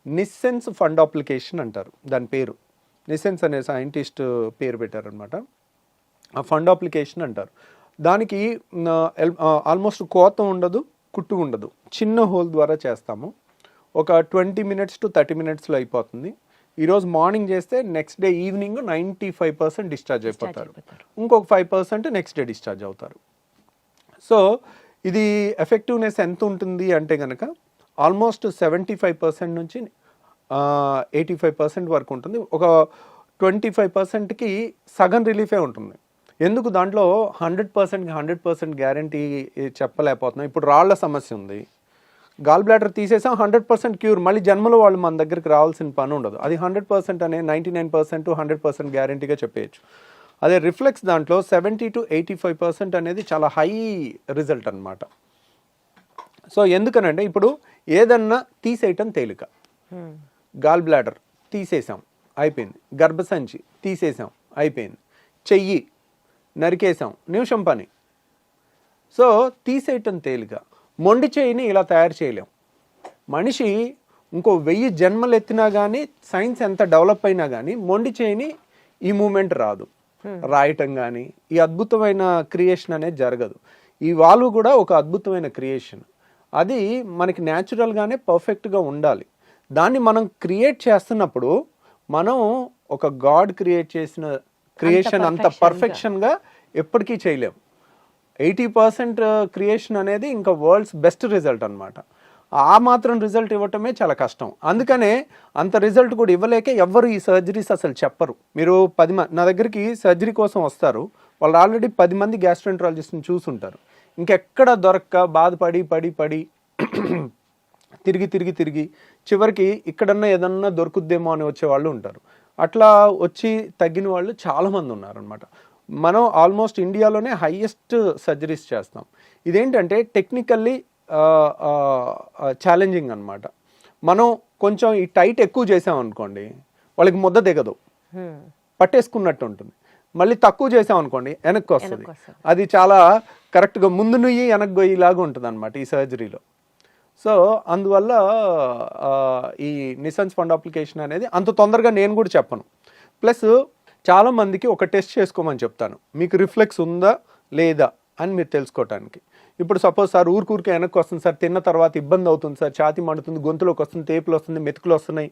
నిస్సెన్స్ ఫండాప్లికేషన్ అంటారు. దాని పేరు నిస్సెన్స్ అనే సైంటిస్ట్ పేరు పెట్టారనమాట. ఆ ఫండాప్లికేషన్ అంటారు. దానికి ఆల్మోస్ట్ కోత ఉండదు, కుట్టు ఉండదు, చిన్న హోల్ ద్వారా చేస్తాము. ఒక 20 minutes to 30 minutesలో అయిపోతుంది. ఈరోజు మార్నింగ్ చేస్తే నెక్స్ట్ డే ఈవినింగ్ 95% డిశ్చార్జ్ అయిపోతారు. ఇంకొక 5% నెక్స్ట్ డే డిశ్చార్జ్ అవుతారు. సో ఇది ఎఫెక్టివ్నెస్ ఎంత ఉంటుంది అంటే కనుక ఆల్మోస్ట్ 75% నుంచి 85% వరకు ఉంటుంది. ఒక 25%కి సగం రిలీఫే ఉంటుంది. ఎందుకు దాంట్లో 100%కి 100% గ్యారంటీ చెప్పలేకపోతున్నాం. ఇప్పుడు రాళ్ల సమస్య ఉంది, గాల్ బ్లాడర్ తీసేసాం, 100% క్యూర్, మళ్ళీ జన్మలో వాళ్ళు మన దగ్గరికి రావాల్సిన పని ఉండదు. అది 100% అనే 99% 100% గ్యారంటీగా చెప్పేయచ్చు. అదే రిఫ్లెక్స్ దాంట్లో 70 to 85% అనేది చాలా హై రిజల్ట్ అనమాట. సో ఎందుకనంటే ఇప్పుడు ఏదన్నా తీసేయటం తేలిక. గాల్ బ్లాడర్ తీసేసాం అయిపోయింది, గర్భసంచి తీసేసాం అయిపోయింది, చెయ్యి నరికేసాం నిమిషం పని. సో తీసేయటం తేలిక. మొండి చేయిని ఇలా తయారు చేయలేం. మనిషి ఇంకో 1000 జన్మలు ఎత్తినా కానీ, సైన్స్ ఎంత డెవలప్ అయినా కానీ మొండి చేయిని ఈ మూమెంట్ రాదు. రాయటం కానీ ఈ అద్భుతమైన క్రియేషన్ అనేది జరగదు. ఈ వాల్వ్ కూడా ఒక అద్భుతమైన క్రియేషన్. అది మనకి న్యాచురల్గానే పర్ఫెక్ట్గా ఉండాలి. దాన్ని మనం క్రియేట్ చేస్తున్నప్పుడు మనం ఒక గాడ్ క్రియేట్ చేసిన క్రియేషన్ అంత పర్ఫెక్షన్గా ఎప్పటికీ చేయలేం. 80% క్రియేషన్ అనేది ఇంకా వరల్డ్స్ బెస్ట్ రిజల్ట్ అనమాట. ఆ మాత్రం రిజల్ట్ ఇవ్వటమే చాలా కష్టం. అందుకనే అంత రిజల్ట్ కూడా ఇవ్వలేక ఎవ్వరు ఈ సర్జరీస్ అసలు చెప్పరు. మీరు 10 మంది నా దగ్గరికి సర్జరీ కోసం వస్తారు, వాళ్ళు ఆల్రెడీ 10 మంది గ్యాస్ట్రోఎంట్రాలజిస్ట్ని చూసుంటారు. ఇంకెక్కడ దొరక్క బాధపడి పడి పడి తిరిగి చివరికి ఇక్కడన్నా ఏదన్నా దొరుకుద్దేమో అని వచ్చే వాళ్ళు ఉంటారు. అట్లా వచ్చి తగ్గిన వాళ్ళు చాలామంది ఉన్నారనమాట. మనం ఆల్మోస్ట్ ఇండియాలోనే హైయెస్ట్ సర్జరీస్ చేస్తాం. ఇదేంటంటే టెక్నికల్లీ ఛాలెంజింగ్ అనమాట. మనం కొంచెం ఈ టైట్ ఎక్కువ చేసామనుకోండి వాళ్ళకి ముద్ద దిగదు, పట్టేసుకున్నట్టు ఉంటుంది. మళ్ళీ తక్కువ చేసామనుకోండి వెనక్కి వస్తుంది. అది చాలా కరెక్ట్గా ముందు నుయ్యి వెనక్కి గొయ్యిలాగా ఉంటుంది అనమాట ఈ సర్జరీలో. సో అందువల్ల ఈ నిస్సెన్స్ ఫండాప్లికేషన్ అనేది అంత తొందరగా నేను కూడా చెప్పను. ప్లస్ చాలామందికి ఒక టెస్ట్ చేసుకోమని చెప్తాను, మీకు రిఫ్లెక్స్ ఉందా లేదా అని మీరు తెలుసుకోవటానికి. ఇప్పుడు సపోజ్ సార్ ఊరికే వెనక్కి వస్తుంది సార్, తిన్న తర్వాత ఇబ్బంది అవుతుంది సార్, ఛాతీ మండుతుంది, గొంతులోకి వస్తుంది, తేపులు వస్తుంది, మెతుకులు వస్తున్నాయి.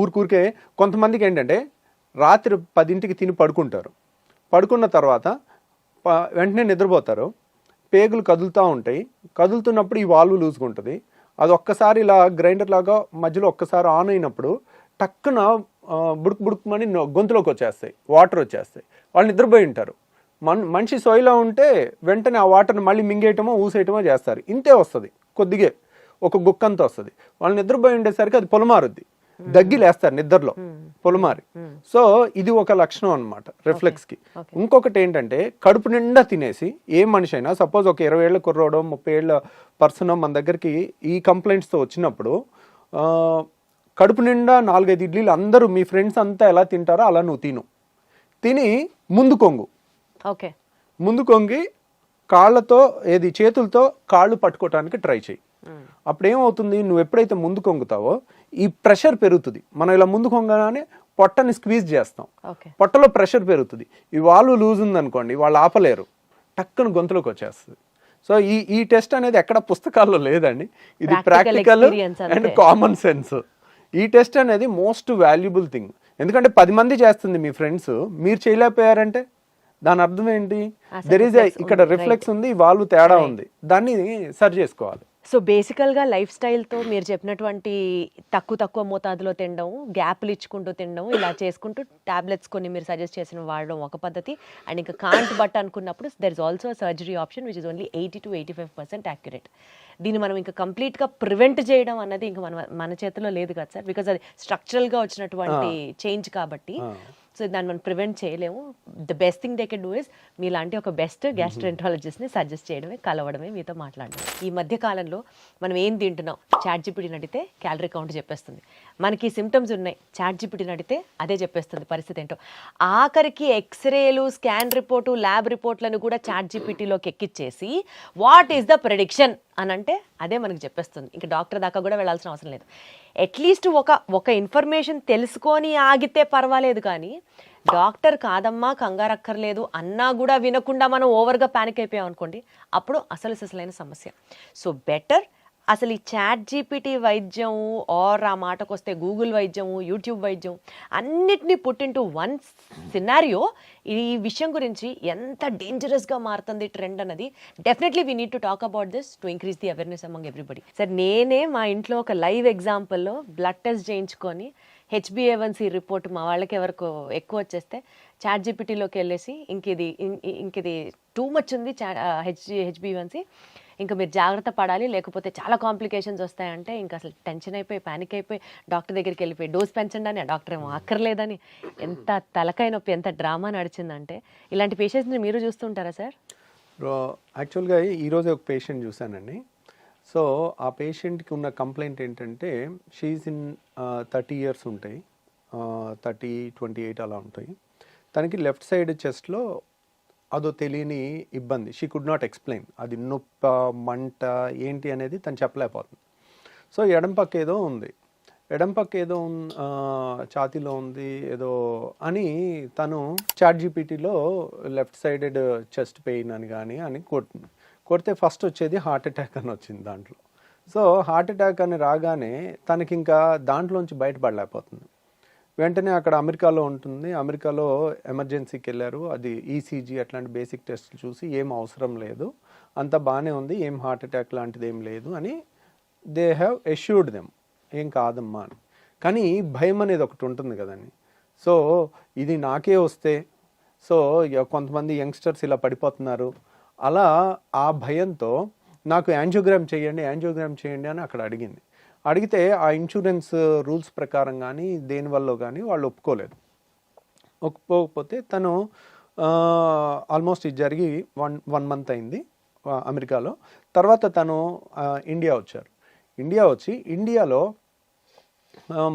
ఊరికే కొంతమందికి ఏంటంటే రాత్రి 10ంటికి తిని పడుకుంటారు, పడుకున్న తర్వాత వెంటనే నిద్రపోతారు, పేగులు కదులుతూ ఉంటాయి, కదులుతున్నప్పుడు ఈ వాల్వ్ లూజ్గా ఉంటుంది. అది ఒక్కసారి ఇలా గ్రైండర్ లాగా మధ్యలో ఒక్కసారి ఆన్ అయినప్పుడు టక్కున బుడుకుమని గొంతులోకి వచ్చేస్తాయి, వాటర్ వచ్చేస్తాయి. వాళ్ళు నిద్రపోయి ఉంటారు. మనిషి సోయిలో ఉంటే వెంటనే ఆ వాటర్ని మళ్ళీ మింగేయటమో ఊసేయటమో చేస్తారు. ఇంతే వస్తుంది, కొద్దిగా ఒక గుక్కంతా వస్తుంది. వాళ్ళు నిద్రపోయి ఉండేసరికి అది పొలమారుద్ది, దగ్గిలేస్తారు నిద్రలో పొలమారి. సో ఇది ఒక లక్షణం అనమాట రిఫ్లెక్స్కి. ఇంకొకటి ఏంటంటే కడుపు నిండా తినేసి ఏ మనిషి అయినా సపోజ్ ఒక 20 ఏళ్ళ కుర్రోడో 30 ఏళ్ళ పర్సన్ మన దగ్గరికి ఈ కంప్లైంట్స్తో వచ్చినప్పుడు కడుపు నిండా 4-5 ఇడ్లీలు అందరూ మీ ఫ్రెండ్స్ అంతా ఎలా తింటారో అలా నువ్వు తిని ముందు కొంగు, ఓకే, ముందు కొంగి కాళ్ళతో చేతులతో కాళ్ళు పట్టుకోవటానికి ట్రై చేయి. అప్పుడు ఏమవుతుంది, నువ్వు ఎప్పుడైతే ముందు కొంగుతావో ఈ ప్రెషర్ పెరుగుతుంది. మనం ఇలా ముందు కొంగగానే పొట్టని స్క్వీజ్ చేస్తాం, పొట్టలో ప్రెషర్ పెరుగుతుంది. ఈ వాల్వ్ లూజ్ ఉందనుకోండి వాళ్ళు ఆపలేరు, టక్కున గొంతులోకి వచ్చేస్తుంది. సో ఈ టెస్ట్ అనేది ఎక్కడ పుస్తకాల్లో లేదండి, ఇది ప్రాక్టికల్ అండ్ కామన్ సెన్స్. ఈ టెస్ట్ అనేది మోస్ట్ వాల్యుబుల్ థింగ్. ఎందుకంటే 10 మంది చేస్తుంది మీ ఫ్రెండ్స్, మీరు చేయలేకపోయారంటే దాని అర్థం ఏంటి? ఇక్కడ రిఫ్లెక్స్ ఉంది, వాల్వ్ తేడా ఉంది, దాన్ని సరి చేసుకోవాలి. సో బేసికల్గా లైఫ్ స్టైల్తో మీరు చెప్పినటువంటి తక్కువ మోతాదులో తినడం, గ్యాప్లు ఇచ్చుకుంటూ తినడం, ఇలా చేసుకుంటూ టాబ్లెట్స్ కొన్ని మీరు సజెస్ట్ చేసిన వాడడం ఒక పద్ధతి. అండ్ ఇంకా కాంట్ బట్ అనుకున్నప్పుడు there is also surgery option which is only 80 to 85% accurate. దీన్ని మనం ఇంకా కంప్లీట్గా ప్రివెంట్ చేయడం అన్నది ఇంకా మన చేతిలో లేదు కదా సార్, బికాజ్ అది స్ట్రక్చరల్గా వచ్చినటువంటి చేంజ్ కాబట్టి. సో దాన్ని మనం ప్రివెంట్ చేయలేము. The best thing they can do is మీలాంటి ఒక బెస్ట్ గ్యాస్ట్రోఎంట్రాలజిస్ట్ని సజెస్ట్ చేయడమే, కలవడమే, మీతో మాట్లాడడం. ఈ మధ్య కాలంలో మనం ఏం తింటున్నాం చాట్‌జిపిటిని అడిగితే క్యాలరీ కౌంట్ చెప్పేస్తుంది. మనకి సిమ్టమ్స్ ఉన్నాయి, చాట్‌జిపిటిని అడిగితే అదే చెప్పేస్తుంది పరిస్థితి ఏంటో. ఆఖరికి ఎక్స్రేలు, స్కాన్ రిపోర్టు, ల్యాబ్ రిపోర్ట్లను కూడా చాట్‌జిపిటిలోకి ఎక్కిచ్చేసి వాట్ ఈస్ ద ప్రెడిక్షన్ అని అంటే అదే మనకు చెప్పేస్తుంది. ఇంకా డాక్టర్ దాకా కూడా వెళ్ళాల్సిన అవసరం లేదు. అట్లీస్ట్ ఒక ఇన్ఫర్మేషన్ తెలుసుకొని ఆగితే పర్వాలేదు, కానీ డాక్టర్ కాదమ్మా కంగారక్కర్లేదు అన్నా కూడా వినకుండా మనం ఓవర్గా ప్యానిక్ అయిపోయాం అనుకోండి, అప్పుడు అసలైన సమస్య. సో బెటర్ అసలు ఈ చాట్‌జిపిటి వైద్యం ఆర్ ఆ మాటకు వస్తే గూగుల్ వైద్యము, యూట్యూబ్ వైద్యం అన్నిటినీ పుట్ ఇంటూ వన్ సినారియో. ఈ విషయం గురించి ఎంత డేంజరస్గా మారుతుంది ట్రెండ్ అన్నది definitely we need to talk about this to increase the awareness among everybody. Sir నేనే మా ఇంట్లో ఒక లైవ్ ఎగ్జాంపుల్లో బ్లడ్ టెస్ట్ చేయించుకొని HbA1c రిపోర్ట్ మా వాళ్ళకి ఎవరికి ఎక్కువ వచ్చేస్తే చాట్‌జిపిటిలోకి వెళ్ళేసి ఇంకిది టూ మచ్ ఉంది HbA1c, ఇంకా మీరు జాగ్రత్త పడాలి లేకపోతే చాలా కాంప్లికేషన్స్ వస్తాయంటే ఇంకా అసలు టెన్షన్ అయిపోయి ప్యానిక్ అయిపోయి డాక్టర్ దగ్గరికి వెళ్ళిపోయి డోస్ పెంచండి అని, డాక్టర్ ఏమో అక్కర్లేదని, ఎంత తలకాయ నొప్పి, ఎంత డ్రామా నడిచిందంటే. ఇలాంటి పేషెంట్స్ని మీరు చూస్తుంటారా సార్? యాక్చువల్గా ఈరోజు ఒక పేషెంట్ చూశానండి. సో ఆ పేషెంట్కి ఉన్న కంప్లైంట్ ఏంటంటే షీఈస్ ఇన్ 30 years ఉంటాయి, 30, 28 అలా ఉంటాయి. తనకి లెఫ్ట్ సైడ్ చెస్ట్లో అదో తెలియని ఇబ్బంది, షీ కుడ్ నాట్ ఎక్స్ప్లెయిన్. అది నొప్ప, మంట ఏంటి అనేది తను చెప్పలేకపోతుంది. సో ఎడం పక్క ఏదో ఉంది, ఛాతీలో ఉంది ఏదో అని తను చాట్‌జిపిటిలో లెఫ్ట్ సైడెడ్ చెస్ట్ పెయిన్ అని అని కొడితే ఫస్ట్ వచ్చేది హార్ట్ అటాక్ అని వచ్చింది దాంట్లో. సో హార్ట్ అటాక్ అని రాగానే తనకి ఇంకా దాంట్లోంచి బయటపడలేకపోతుంది. వెంటనే అక్కడ అమెరికాలో ఉంటుంది, అమెరికాలో ఎమర్జెన్సీకి వెళ్ళారు. అది ఈసీజీ అట్లాంటి బేసిక్ టెస్ట్లు చూసి ఏం అవసరం లేదు, అంత బాగానే ఉంది, ఏం హార్ట్ అటాక్ లాంటిది ఏం లేదు అని దే హ్యావ్ ఎష్యూర్డ్ దెమ్, ఏం కాదమ్మా అని. కానీ భయం అనేది ఒకటి ఉంటుంది కదండి. సో ఇది నాకే వస్తే, సో కొంతమంది యంగ్స్టర్స్ ఇలా పడిపోతున్నారు, అలా ఆ భయంతో నాకు యాంజియోగ్రామ్ చేయండి అని అక్కడ అడిగితే ఆ ఇన్సూరెన్స్ రూల్స్ ప్రకారం కానీ దేనివల్ల కానీ వాళ్ళు ఒప్పుకోకపోతే తను ఆల్మోస్ట్ ఇది జరిగి వన్ మంత్ అయింది అమెరికాలో. తర్వాత తను ఇండియా వచ్చి ఇండియాలో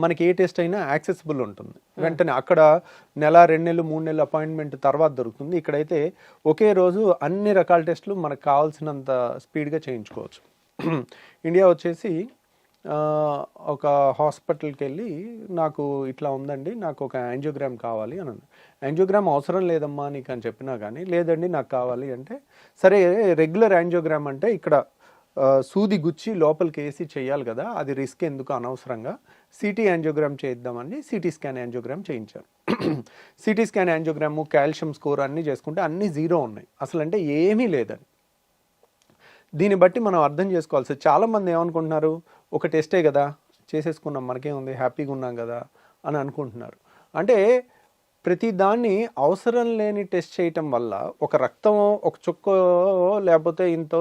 మనకి ఏ టెస్ట్ అయినా యాక్సెసిబుల్ ఉంటుంది, వెంటనే అక్కడ 1, 2 నెలలు, 3 నెలలు అపాయింట్మెంట్ తర్వాత దొరుకుతుంది. ఇక్కడైతే ఒకే రోజు అన్ని రకాల టెస్టులు మనకు కావాల్సినంత స్పీడ్గా చేయించుకోవచ్చు. ఇండియా వచ్చేసి ఒక హాస్పిటల్కి వెళ్ళి నాకు ఇట్లా ఉందండి, నాకు ఒక యాంజియోగ్రామ్ కావాలి అని అన్నాను. యాంజియోగ్రామ్ అవసరం లేదమ్మా నీకు అని చెప్పినా కానీ లేదండి నాకు కావాలి అంటే, సరే రెగ్యులర్ యాంజియోగ్రామ్ అంటే ఇక్కడ సూది గుచ్చి లోపలికి వేసి చేయాలి కదా, అది రిస్క్ ఎందుకు అనవసరంగా సిటీ యాంజియోగ్రామ్ చేద్దామని సిటీ స్కాన్ యాంజియోగ్రామ్ చేయించారు. CT scan angiogram, calcium score అన్నీ చేసుకుంటే అన్నీ 0 ఉన్నాయి, అసలు అంటే ఏమీ లేదని. దీన్ని బట్టి మనం అర్థం చేసుకోవాల్సి, చాలామంది ఏమనుకుంటున్నారు, ఒక టెస్టే కదా చేసేసుకున్నాం మనకేముంది హ్యాపీగా ఉన్నాం కదా అని అనుకుంటున్నారు. అంటే ప్రతి దాన్ని అవసరం లేని టెస్ట్ చేయటం వల్ల ఒక రక్తం ఒక చుక్క లేకపోతే ఇంతో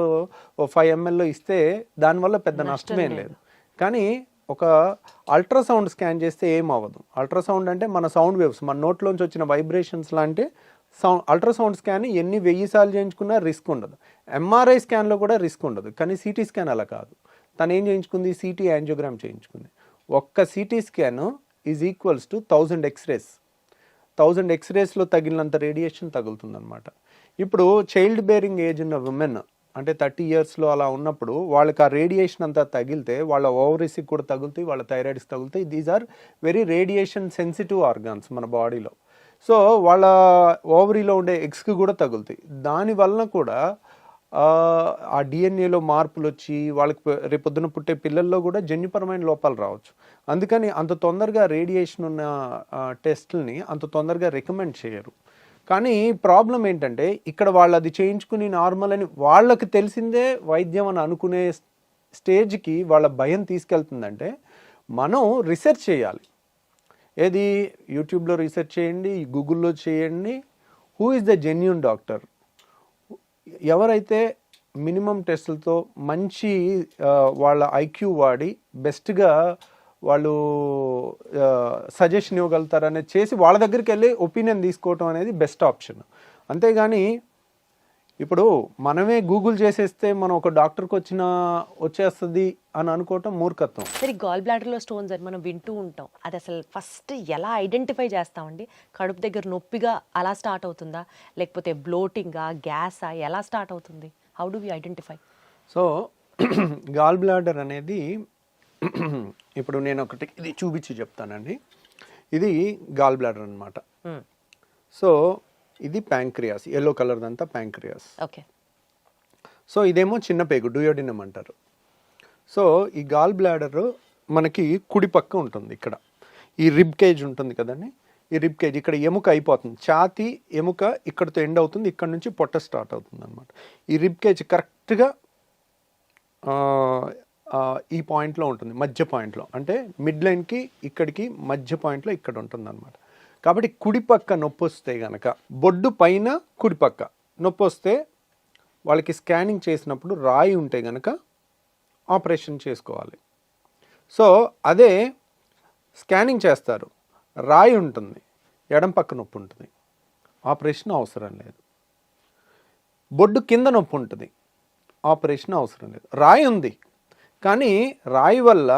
5 ml ఇస్తే దానివల్ల పెద్ద నష్టమేం లేదు. కానీ ఒక అల్ట్రాసౌండ్ స్కాన్ చేస్తే ఏం అవ్వదు. అల్ట్రాసౌండ్ అంటే మన సౌండ్ వేవ్స్, మన నోట్లోంచి వచ్చిన వైబ్రేషన్స్ లాంటి అల్ట్రాసౌండ్ స్కాన్ ఎన్ని 1000 సార్లు చేయించుకున్నా రిస్క్ ఉండదు. ఎంఆర్ఐ స్కాన్లో కూడా రిస్క్ ఉండదు. కానీ సిటీ స్కాన్ అలా కాదు. తను ఏం చేయించుకుంది, సిటీ యాంజియోగ్రామ్ చేయించుకుంది. ఒక్క CT scan is equals to 1000 X rays. 1000 ఎక్స్రేస్లో తగిలినంత రేడియేషన్ తగులుతుందన్నమాట. ఇప్పుడు చైల్డ్ బేరింగ్ ఏజ్ ఉన్న ఉమెన్ అంటే 30 yearsలో అలా ఉన్నప్పుడు వాళ్ళకి ఆ రేడియేషన్ అంతా తగిలితే వాళ్ళ ఓవరీస్కి కూడా తగులుతాయి, వాళ్ళ థైరాయిడ్స్కి తగులుతాయి. These are very radiation sensitive organs మన బాడీలో. సో వాళ్ళ ఓవరీలో ఉండే ఎగ్స్కి కూడా తగులుతాయి. దానివల్ల కూడా ఆ డిఎన్ఏలో మార్పులు వచ్చి వాళ్ళకి రేపొద్దున పుట్టే పిల్లల్లో కూడా జన్యుపరమైన లోపాలు రావచ్చు. అందుకని అంత తొందరగా రేడియేషన్ ఉన్న టెస్ట్లని అంత తొందరగా రికమెండ్ చేయరు. కానీ ప్రాబ్లం ఏంటంటే ఇక్కడ వాళ్ళు అది చేయించుకుని నార్మల్ అని వాళ్ళకి తెలిసిందే వైద్యం అని అనుకునే స్టేజ్కి వాళ్ళ భయం తీసుకెళ్తుందంటే మనం రీసెర్చ్ చేయాలి. ఏది యూట్యూబ్లో రీసెర్చ్ చేయండి, గూగుల్లో చేయండి. Who is the genuine doctor, ఎవరైతే మినిమం టెస్టులతో మంచి వాళ్ళ ఐక్యూ వాడి బెస్ట్గా వాళ్ళు సజెషన్ ఇవ్వగలుగుతారనేది చేసి వాళ్ళ దగ్గరికి వెళ్ళి ఒపీనియన్ తీసుకోవటం అనేది బెస్ట్ ఆప్షన్. అంతేగాని ఇప్పుడు మనమే గూగుల్ చేసేస్తే మనం ఒక డాక్టర్కి వచ్చేస్తుంది అని అనుకోవటం మూర్ఖత్వం. సరే, గాల్ బ్లాడర్లో స్టోన్స్ అని మనం వింటూ ఉంటాం. అది అసలు ఫస్ట్ ఎలా ఐడెంటిఫై చేస్తామండి? కడుపు దగ్గర నొప్పిగా అలా స్టార్ట్ అవుతుందా, లేకపోతే బ్లోటింగా, గ్యాసా, ఎలా స్టార్ట్ అవుతుంది? How do we identify? So gall bladder అనేది ఇప్పుడు నేను ఒకటి ఇది చూపించి చెప్తానండి. ఇది గాల్ బ్లాడర్ అనమాట. సో ఇది ప్యాంక్రియాస్, ఎల్లో కలర్ అంతా ప్యాంక్రియాస్. ఓకే. సో ఇదేమో చిన్న పేగు, డుయోడినం అంటారు. సో ఈ గాల్ బ్లాడర్ మనకి కుడి పక్క ఉంటుంది. ఇక్కడ ఈ రిబ్ కేజ్ ఉంటుంది కదండి, ఈ రిబ్ కేజ్ ఇక్కడ ఎముక అయిపోతుంది. ఛాతీ ఎముక ఇక్కడతో ఎండ్ అవుతుంది, ఇక్కడ నుంచి పొట్ట స్టార్ట్ అవుతుంది అనమాట. ఈ రిబ్ కేజ్ కరెక్ట్గా ఈ పాయింట్లో ఉంటుంది, మధ్య పాయింట్లో, అంటే మిడ్ లైన్కి ఇక్కడికి మధ్య పాయింట్లో ఇక్కడ ఉంటుంది అనమాట. కాబట్టి కుడిపక్క నొప్పి వస్తే కనుక, బొడ్డు పైన కుడిపక్క నొప్పి వస్తే వాళ్ళకి స్కానింగ్ చేసినప్పుడు రాయి ఉంటే కనుక ఆపరేషన్ చేసుకోవాలి. సో అదే స్కానింగ్ చేస్తారు, రాయి ఉంటుంది, ఎడం పక్క నొప్పి ఉంటుంది, ఆపరేషన్ అవసరం లేదు. బొడ్డు కింద నొప్పి ఉంటుంది, ఆపరేషన్ అవసరం లేదు. రాయి ఉంది కానీ రాయి వల్ల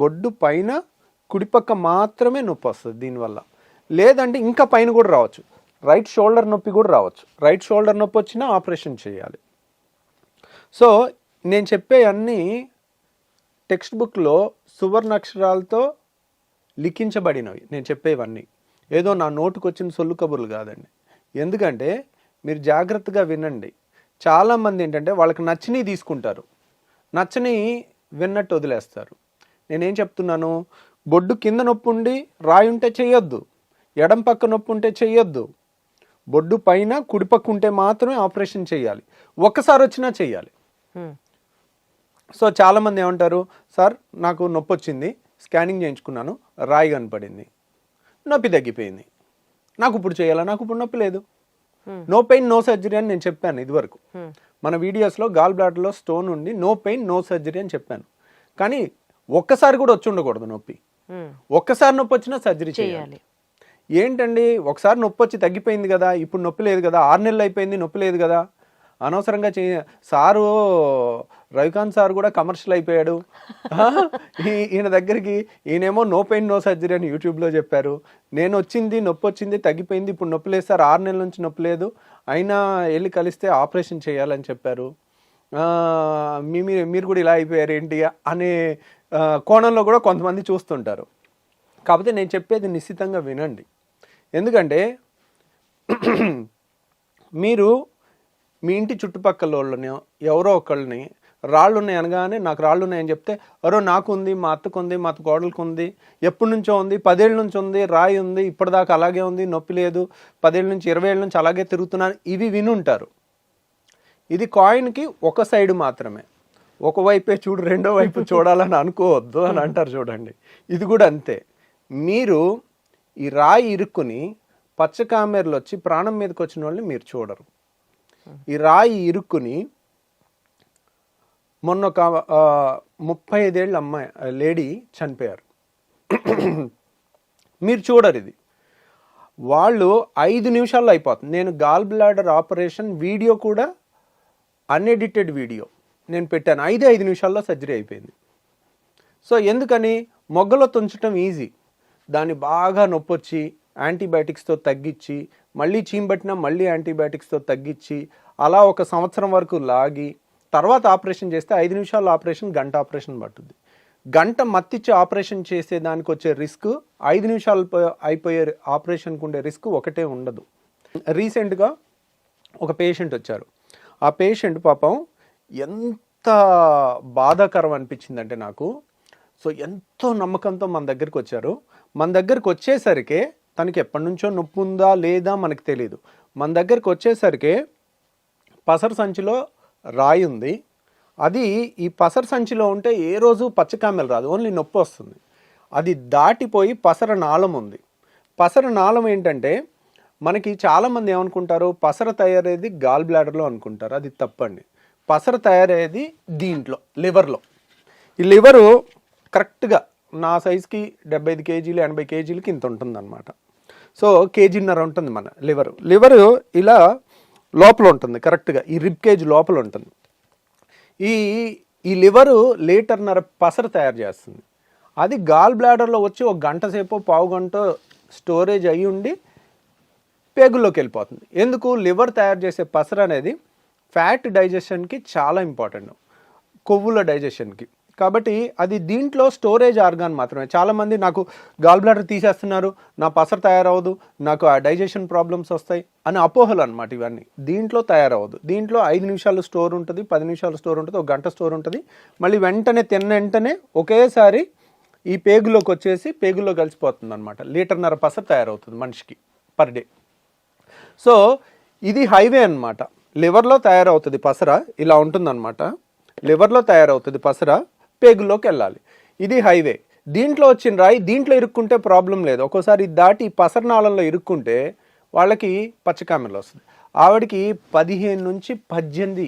బొడ్డు పైన కుడిపక్క మాత్రమే నొప్పి వస్తుంది దీనివల్ల. లేదంటే ఇంకా పైన కూడా రావచ్చు, రైట్ షోల్డర్ నొప్పి కూడా రావచ్చు. రైట్ షోల్డర్ నొప్పి వచ్చినా ఆపరేషన్ చేయాలి. సో నేను చెప్పే అన్నీ టెక్స్ట్ బుక్లో సువర్ణాక్షరాలతో లిఖించబడినవి. నేను చెప్పేవన్నీ ఏదో నా నోటుకు వచ్చిన సొల్లు కబుర్లు కాదండి. ఎందుకంటే మీరు జాగ్రత్తగా వినండి. చాలామంది ఏంటంటే వాళ్ళకి నచ్చినవి తీసుకుంటారు, నచ్చని విన్నట్టు వదిలేస్తారు. నేనేం చెప్తున్నాను, బొడ్డు కింద నొప్పి ఉండి రాయి ఉంటే చెయ్యొద్దు, ఎడం పక్క నొప్పి ఉంటే చెయ్యొద్దు, బొడ్డు పైన కుడిపక్క ఉంటే మాత్రమే ఆపరేషన్ చేయాలి, ఒక్కసారి వచ్చినా చెయ్యాలి. సో చాలామంది ఏమంటారు, సార్ నాకు నొప్పి వచ్చింది, స్కానింగ్ చేయించుకున్నాను, రాయి కనపడింది, నొప్పి తగ్గిపోయింది, నాకు ఇప్పుడు చేయాలా, నాకు ఇప్పుడు నొప్పి లేదు, నో పెయిన్ నో సర్జరీ అని నేను చెప్పాను ఇదివరకు మన వీడియోస్లో. గాల్ బ్లాడర్లో స్టోన్ ఉండి నో పెయిన్ నో సర్జరీ అని చెప్పాను. కానీ ఒక్కసారి కూడా వచ్చి ఉండకూడదు నొప్పి. ఒక్కసారి నొప్పి వచ్చినా సర్జరీ చేయాలి. ఏంటండి, ఒకసారి నొప్పి వచ్చి తగ్గిపోయింది కదా, ఇప్పుడు నొప్పి లేదు కదా, 6 నెలలు అయిపోయింది నొప్పి లేదు కదా, అనవసరంగా సారు రవికాంత్ సార్ కూడా కమర్షియల్ అయిపోయాడు. ఈయన దగ్గరికి ఈయనేమో నో పెయిన్ నో సర్జరీ అని యూట్యూబ్లో చెప్పారు. నేను వచ్చింది నొప్పి వచ్చింది తగ్గిపోయింది, ఇప్పుడు నొప్పి లేదు సార్, 6 నెలల నుంచి నొప్పి లేదు, అయినా వెళ్ళి కలిస్తే ఆపరేషన్ చేయాలని చెప్పారు, మీరు కూడా ఇలా అయిపోయారు ఏంటి అనే కోణంలో కూడా కొంతమంది చూస్తుంటారు. కాకపోతే నేను చెప్పేది నిశ్చితంగా వినండి. ఎందుకంటే మీరు మీ ఇంటి చుట్టుపక్కల వాళ్ళని ఎవరో ఒకళ్ళని రాళ్ళు ఉన్నాయి అనగానే నాకు రాళ్ళు ఉన్నాయని చెప్తే, అరో నాకు ఉంది, మా అత్తకు ఉంది, మా అత్త కోడలకు ఉంది, ఎప్పటి నుంచో ఉంది, 10 ఏళ్ళ నుంచి ఉంది, రాయి ఉంది, ఇప్పటిదాకా అలాగే ఉంది, నొప్పి లేదు, 10 ఏళ్ళ నుంచి 20 ఏళ్ళ నుంచి అలాగే తిరుగుతున్నాను, ఇవి వినుంటారు. ఇది కాయిన్కి ఒక సైడ్ మాత్రమే, ఒకవైపే చూడు రెండో వైపు చూడాలని అనుకోవద్దు అని అంటారు చూడండి. ఇది కూడా అంతే. మీరు ఈ రాయి ఇరుక్కుని పచ్చకామెర్లు వచ్చి ప్రాణం మీదకి వచ్చిన వాళ్ళని మీరు చూడరు. ఈ రాయి ఇరుక్కుని మొన్న ఒక 35 ఏళ్ళ అమ్మాయి లేడీ చనిపోయారు, మీరు చూడరు. ఇది వాళ్ళు 5 నిమిషాల్లో అయిపోతుంది. నేను గాల్ బ్లాడర్ ఆపరేషన్ వీడియో కూడా అన్ఎడిటెడ్ వీడియో నేను పెట్టాను, 5 నిమిషాల్లో సర్జరీ అయిపోయింది. సో ఎందుకని, మొగ్గలో తుంచడం ఈజీ, దాన్ని బాగా నొప్పి వచ్చి యాంటీబయాటిక్స్తో తగ్గించి, మళ్ళీ చీంబట్టినా మళ్ళీ యాంటీబయాటిక్స్తో తగ్గించి, అలా 1 సంవత్సరం వరకు లాగి తర్వాత ఆపరేషన్ చేస్తే 5 నిమిషాల ఆపరేషన్, గంట ఆపరేషన్ పట్టుద్ది. గంట మత్తిచ్చి ఆపరేషన్ చేసే దానికి వచ్చే రిస్క్ 5 నిమిషాలు అయిపోయే ఆపరేషన్కి ఉండే రిస్క్ ఒకటే ఉండదు. రీసెంట్గా ఒక పేషెంట్ వచ్చారు. ఆ పేషెంట్ పాపం ఎంత బాధాకరం అనిపించిందంటే నాకు. సో ఎంతో నమ్మకంతో మన దగ్గరికి వచ్చారు. మన దగ్గరికి వచ్చేసరికి తనకి ఎప్పటి నుంచో నొప్పి ఉందా లేదా మనకు తెలియదు. మన దగ్గరికి వచ్చేసరికి పసరు సంచిలో రాయి ఉంది, అది ఈ పసర సంచిలో ఉంటే ఏ రోజు పచ్చకామెలు రాదు, ఓన్లీ నొప్పి వస్తుంది. అది దాటిపోయి పసర నాళం ఉంది. పసర నాళం ఏంటంటే మనకి చాలామంది ఏమనుకుంటారు, పసర తయారయ్యేది గాల్ బ్లాడర్లో అనుకుంటారు. అది తప్పండి. పసర తయారయ్యేది దీంట్లో, లివర్లో. ఈ లివరు కరెక్ట్గా నా సైజుకి 75 కేజీలు 80 కేజీలకి ఇంత ఉంటుందన్నమాట. సో కేజీన్నర ఉంటుంది మన లివరు ఇలా లోపల ఉంటుంది, కరెక్ట్గా ఈ రిబ్ కేజ్ లోపల ఉంటుంది. ఈ లివరు లీటర్న్నర పసర తయారు చేస్తుంది. అది గాల్ బ్లాడర్లో వచ్చి ఒక గంట సేపు పావు గంట స్టోరేజ్ అయ్యి ఉండి పేగుల్లోకి వెళ్ళిపోతుంది. ఎందుకు? లివర్ తయారు చేసే పసర అనేది ఫ్యాట్ డైజెషన్కి చాలా ఇంపార్టెంట్, కొవ్వుల డైజెషన్కి. కాబట్టి అది దీంట్లో స్టోరేజ్ ఆర్గాన్ మాత్రమే. చాలామంది నాకు గాల్ బ్లాడర్ తీసేస్తున్నారు, నా పసర తయారవదు, నాకు ఆ డైజెషన్ ప్రాబ్లమ్స్ వస్తాయి అని అపోహలు అనమాట ఇవన్నీ. దీంట్లో తయారవదు. దీంట్లో 5 నిమిషాలు స్టోర్ ఉంటుంది, 10 నిమిషాలు స్టోర్ ఉంటుంది, ఒక గంట స్టోర్ ఉంటుంది. మళ్ళీ వెంటనే తిన్న వెంటనే ఒకేసారి ఈ పేగులోకి వచ్చేసి పేగుల్లో కలిసిపోతుంది అనమాట. లీటర్న్నర పసర తయారవుతుంది మనిషికి పర్ డే. సో ఇది హైవే అనమాట. లివర్లో తయారవుతుంది పసర, ఇలా ఉంటుందన్నమాట. లివర్లో తయారవుతుంది పసర, పేగుల్లోకి వెళ్ళాలి. ఇది హైవే. దీంట్లో వచ్చిన రాయి దీంట్లో ఇరుక్కుంటే ప్రాబ్లం లేదు. ఒక్కోసారి దాటి పసరనాళంలో ఇరుక్కుంటే వాళ్ళకి పచ్చకామెలు వస్తుంది. ఆవిడకి 15 నుంచి 18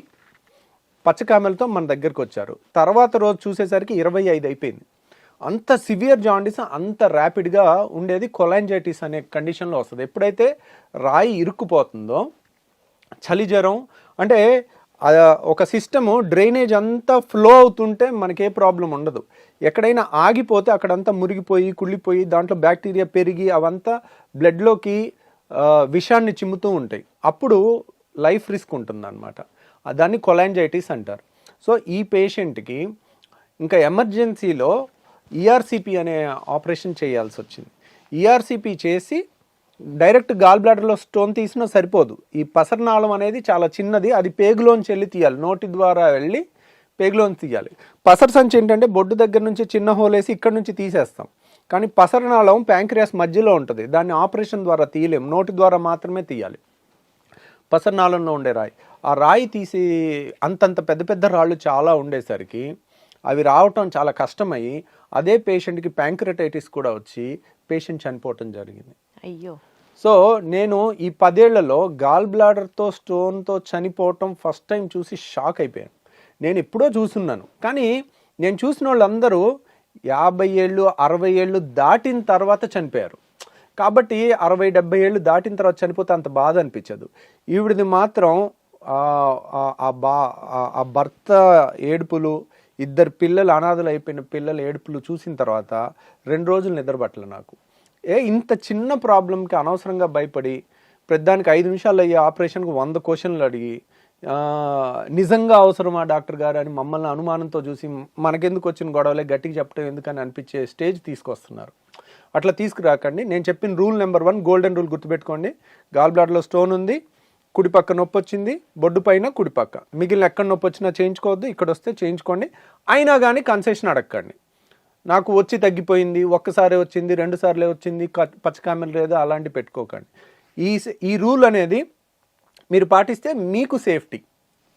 పచ్చకామెలతో మన దగ్గరకు వచ్చారు. తర్వాత రోజు చూసేసరికి 25 అయిపోయింది. అంత సివియర్ జాండీస్ అంత ర్యాపిడ్గా ఉండేది కొలాంజైటిస్ అనే కండిషన్లో వస్తుంది. ఎప్పుడైతే రాయి ఇరుక్కుపోతుందో, చలి జ్వరం అంటే ఒక సిస్టము డ్రైనేజ్ అంతా ఫ్లో అవుతుంటే మనకే ప్రాబ్లం ఉండదు. ఎక్కడైనా ఆగిపోతే అక్కడంతా మురిగిపోయి కుళ్ళిపోయి దాంట్లో బ్యాక్టీరియా పెరిగి అవంతా బ్లడ్లోకి విషాన్ని చిమ్ముతూ ఉంటాయి. అప్పుడు లైఫ్ రిస్క్ ఉంటుందన్నమాట. దాన్ని కొలాంజైటిస్ అంటారు. సో ఈ పేషెంట్కి ఇంకా ఎమర్జెన్సీలో ఈఆర్సిపి అనే ఆపరేషన్ చేయాల్సి వచ్చింది. ఈఆర్సిపి చేసి డైరెక్ట్ గాల్ బ్లాడర్లో స్టోన్ తీసినా సరిపోదు. ఈ పసరనాళం అనేది చాలా చిన్నది, అది పేగులోంచి వెళ్ళి తీయాలి, నోటి ద్వారా వెళ్ళి పేగులోంచి తీయాలి. పసర సంచి ఏంటంటే బొడ్డు దగ్గర నుంచి చిన్న హోల్ వేసి ఇక్కడ నుంచి తీసేస్తాం. కానీ పసరనాళం ప్యాంక్రియాస్ మధ్యలో ఉంటుంది, దాన్ని ఆపరేషన్ ద్వారా తీయలేం, నోటి ద్వారా మాత్రమే తీయాలి. పసరనాళంలో ఉండే రాయి, ఆ రాయి తీసి అంతంత పెద్ద పెద్ద రాళ్ళు చాలా ఉండేసరికి అవి రావటం చాలా కష్టమయ్యి అదే పేషెంట్కి ప్యాంక్రటైటిస్ కూడా వచ్చి పేషెంట్ చనిపోవటం జరిగింది. అయ్యో. సో నేను ఈ 10 ఏళ్లలో గాల్ బ్లాడర్తో స్టోన్తో చనిపోవటం ఫస్ట్ టైం చూసి షాక్ అయిపోయాను. నేను ఎప్పుడో చూస్తున్నాను, కానీ నేను చూసిన వాళ్ళందరూ 50 ఏళ్ళు 60 ఏళ్ళు దాటిన తర్వాత చనిపోయారు. కాబట్టి 60-70 ఏళ్ళు దాటిన తర్వాత చనిపోతే అంత బాధ అనిపించదు. ఈవిడిది మాత్రం ఆ భర్త ఏడుపులు, 2 పిల్లలు అనాథలు అయిపోయిన పిల్లల ఏడుపులు చూసిన తర్వాత 2 రోజులు నిద్రపట్టలే నాకు. ఇంత చిన్న ప్రాబ్లంకి అనవసరంగా భయపడి పెద్దానికి 5 నిమిషాలు అయ్యే ఆపరేషన్కి 100 క్వశ్చన్లు అడిగి నిజంగా అవసరమా డాక్టర్ గారు అని మమ్మల్ని అనుమానంతో చూసి మనకెందుకు వచ్చిన గొడవలే గట్టిగా చెప్పడం ఎందుకని అనిపించే స్టేజ్ తీసుకొస్తున్నారు. అట్లా తీసుకురాకండి. నేను చెప్పిన రూల్ నెంబర్ 1 గోల్డెన్ రూల్ గుర్తుపెట్టుకోండి. గాల్ బ్లాడర్లో స్టోన్ ఉంది, కుడి పక్క నొప్పి వచ్చింది, బొడ్డు పైన కుడి పక్క, మిగిలిన ఎక్కడ నొప్పి వచ్చినా చేయించుకోవద్దు, ఇక్కడ వస్తే చేయించుకోండి. అయినా కానీ కన్సెషన్ అడగండి. నాకు వచ్చి తగ్గిపోయింది, ఒక్కసారి వచ్చింది, 2 సార్లే వచ్చింది, పచ్చకామెలు లేదు, అలాంటి పెట్టుకోకండి. ఈ రూల్ అనేది మీరు పాటిస్తే మీకు సేఫ్టీ.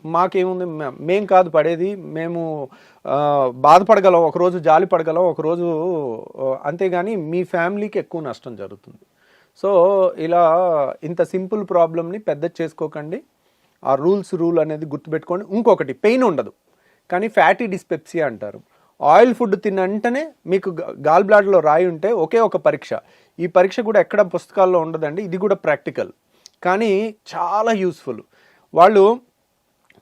మాకేముంది, మేం కాదు పడేది, మేము బాధపడగలం, ఒకరోజు జాలి పడగలం, ఒకరోజు, అంతేగాని మీ ఫ్యామిలీకి ఎక్కువ నష్టం జరుగుతుంది. సో ఇలా ఇంత సింపుల్ ప్రాబ్లమ్ని పెద్ద చేసుకోకండి. ఆ రూల్ అనేది గుర్తుపెట్టుకోండి. ఇంకొకటి, పెయిన్ ఉండదు కానీ ఫ్యాటీ డిస్పెప్సియా అంటారు. ఆయిల్ ఫుడ్ తిన్న వెంటనే మీకు గాల్ బ్లాడర్లో రాయి ఉంటే ఒకే ఒక పరీక్ష, ఈ పరీక్ష కూడా ఎక్కడ పుస్తకాల్లో ఉండదండి, ఇది కూడా ప్రాక్టికల్ కానీ చాలా యూస్ఫుల్. వాళ్ళు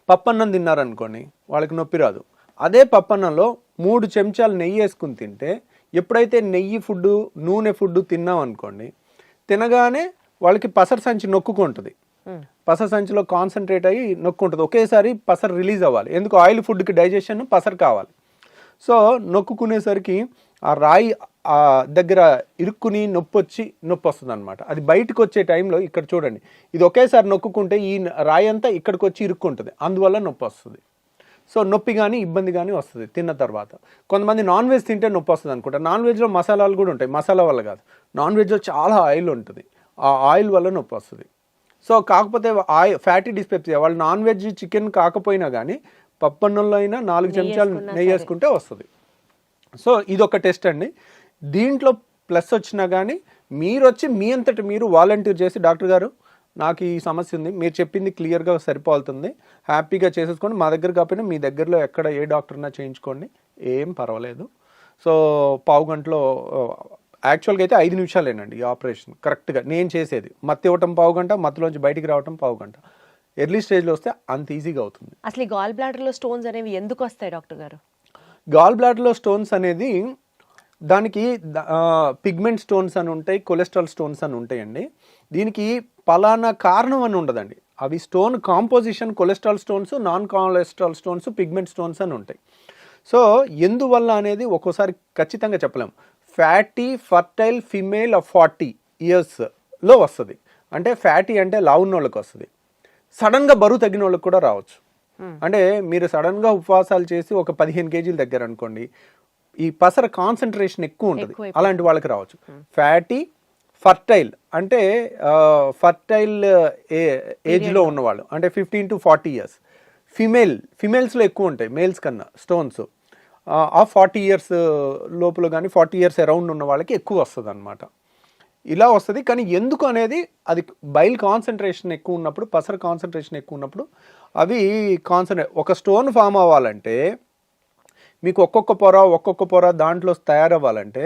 పప్పన్నం తిన్నారనుకోండి, వాళ్ళకి నొప్పి రాదు. అదే పప్పన్నంలో 3 చెంచాలు నెయ్యి వేసుకుని తింటే, ఎప్పుడైతే నెయ్యి ఫుడ్ నూనె ఫుడ్ తిన్నాం అనుకోండి, తినగానే వాళ్ళకి పసర సంచి నొక్కుంటుంది, పసర సంచిలో కాన్సన్ట్రేట్ అయ్యి నొక్కుంటుంది, ఒకేసారి పసర రిలీజ్ అవ్వాలి. ఎందుకు? ఆయిల్ ఫుడ్కి డైజెషన్ పసర కావాలి. సో నొక్కునేసరికి ఆ రాయి దగ్గర ఇరుక్కుని నొప్పి వస్తుంది అనమాట. అది బయటకు వచ్చే టైంలో ఇక్కడ చూడండి, ఇది ఒకేసారి నొక్కుంటే ఈ రాయి అంతా ఇక్కడికి వచ్చి ఇరుక్కుంటుంది, అందువల్ల నొప్పి వస్తుంది. సో నొప్పి కానీ ఇబ్బంది కానీ వస్తుంది తిన్న తర్వాత. కొంతమంది నాన్ వెజ్ తింటే నొప్పి వస్తుంది అనుకుంటారు. నాన్ వెజ్లో మసాలాలు కూడా ఉంటాయి, మసాలా వల్ల కాదు, నాన్ వెజ్లో చాలా ఆయిల్ ఉంటుంది, ఆ ఆయిల్ వల్ల నొప్పి వస్తుంది. సో కాకపోతే ఫ్యాటీ డిస్పెప్సియా, వాళ్ళు నాన్ వెజ్ చికెన్ కాకపోయినా కానీ పప్పన్నంలో అయినా 4 చెంచాలు నెయ్యి వేసుకుంటే వస్తుంది. సో ఇదొక టెస్ట్ అండి. దీంట్లో ప్లస్ వచ్చినా కానీ మీరు వచ్చి మీ అంతటి మీరు వాలంటీర్ చేసి డాక్టర్ గారు నాకు ఈ సమస్య ఉంది, మీరు చెప్పింది క్లియర్గా సరిపోతుంది, హ్యాపీగా చేసేసుకోండి, మా దగ్గర కాకపోయినా మీ దగ్గరలో ఎక్కడ ఏ డాక్టర్నా చేయించుకోండి, ఏం పర్వాలేదు. సో పావు గంటలో యాక్చువల్గా అయితే 5 నిమిషాలేనండి ఈ ఆపరేషన్ కరెక్ట్గా నేను చేసేది. మత్తు ఇవ్వటం పావు గంట, మత్తులోంచి బయటికి రావటం పావు గంట. ఎర్లీ స్టేజ్లో వస్తే అంత ఈజీగా అవుతుంది. అసలు ఈ గాల్ బ్లాడర్లో స్టోన్స్ అనేవి ఎందుకు వస్తాయి డాక్టర్ గారు? గాల్ బ్లాడర్లో స్టోన్స్ అనేది దానికి పిగ్మెంట్ స్టోన్స్ అని ఉంటాయి, కొలెస్ట్రాల్ స్టోన్స్ అని ఉంటాయండి. దీనికి పలానా కారణం అని ఉండదండి. అవి stone composition cholesterol stones, non cholesterol stones, pigment stones అని ఉంటాయి. సో ఎందువల్ల అనేది ఒక్కోసారి ఖచ్చితంగా చెప్పలేము. ఫ్యాటీ ఫర్టైల్ ఫిమేల్ ఆఫ్ 40 ఇయర్స్లో వస్తుంది. అంటే ఫ్యాటీ అంటే లావున్న వాళ్ళకి వస్తుంది. సడన్గా బరువు తగ్గిన వాళ్ళకి కూడా రావచ్చు. అంటే మీరు సడన్గా ఉపవాసాలు చేసి ఒక 15 కేజీలు దగ్గర అనుకోండి, ఈ పసర కాన్సన్ట్రేషన్ ఎక్కువ ఉంటుంది, అలాంటి వాళ్ళకి రావచ్చు. ఫ్యాటీ ఫర్టైల్ అంటే ఫర్టైల్ ఏజ్లో ఉన్నవాళ్ళు, అంటే 15 to 40 ఇయర్స్. ఫిమేల్స్లో ఎక్కువ ఉంటాయి మేల్స్ కన్నా స్టోన్స్. ఆ 40 ఇయర్స్ లోపల కానీ 40 ఇయర్స్ అరౌండ్ ఉన్న వాళ్ళకి ఎక్కువ వస్తుంది అనమాట. ఇలా వస్తుంది. కానీ ఎందుకు అనేది అది బైల్ కాన్సన్ట్రేషన్ ఎక్కువ ఉన్నప్పుడు, పసర కాన్సన్ట్రేషన్ ఎక్కువ ఉన్నప్పుడు అవి ఒక స్టోన్ ఫామ్ అవ్వాలంటే మీకు ఒక్కొక్క పొర దాంట్లో తయారవ్వాలంటే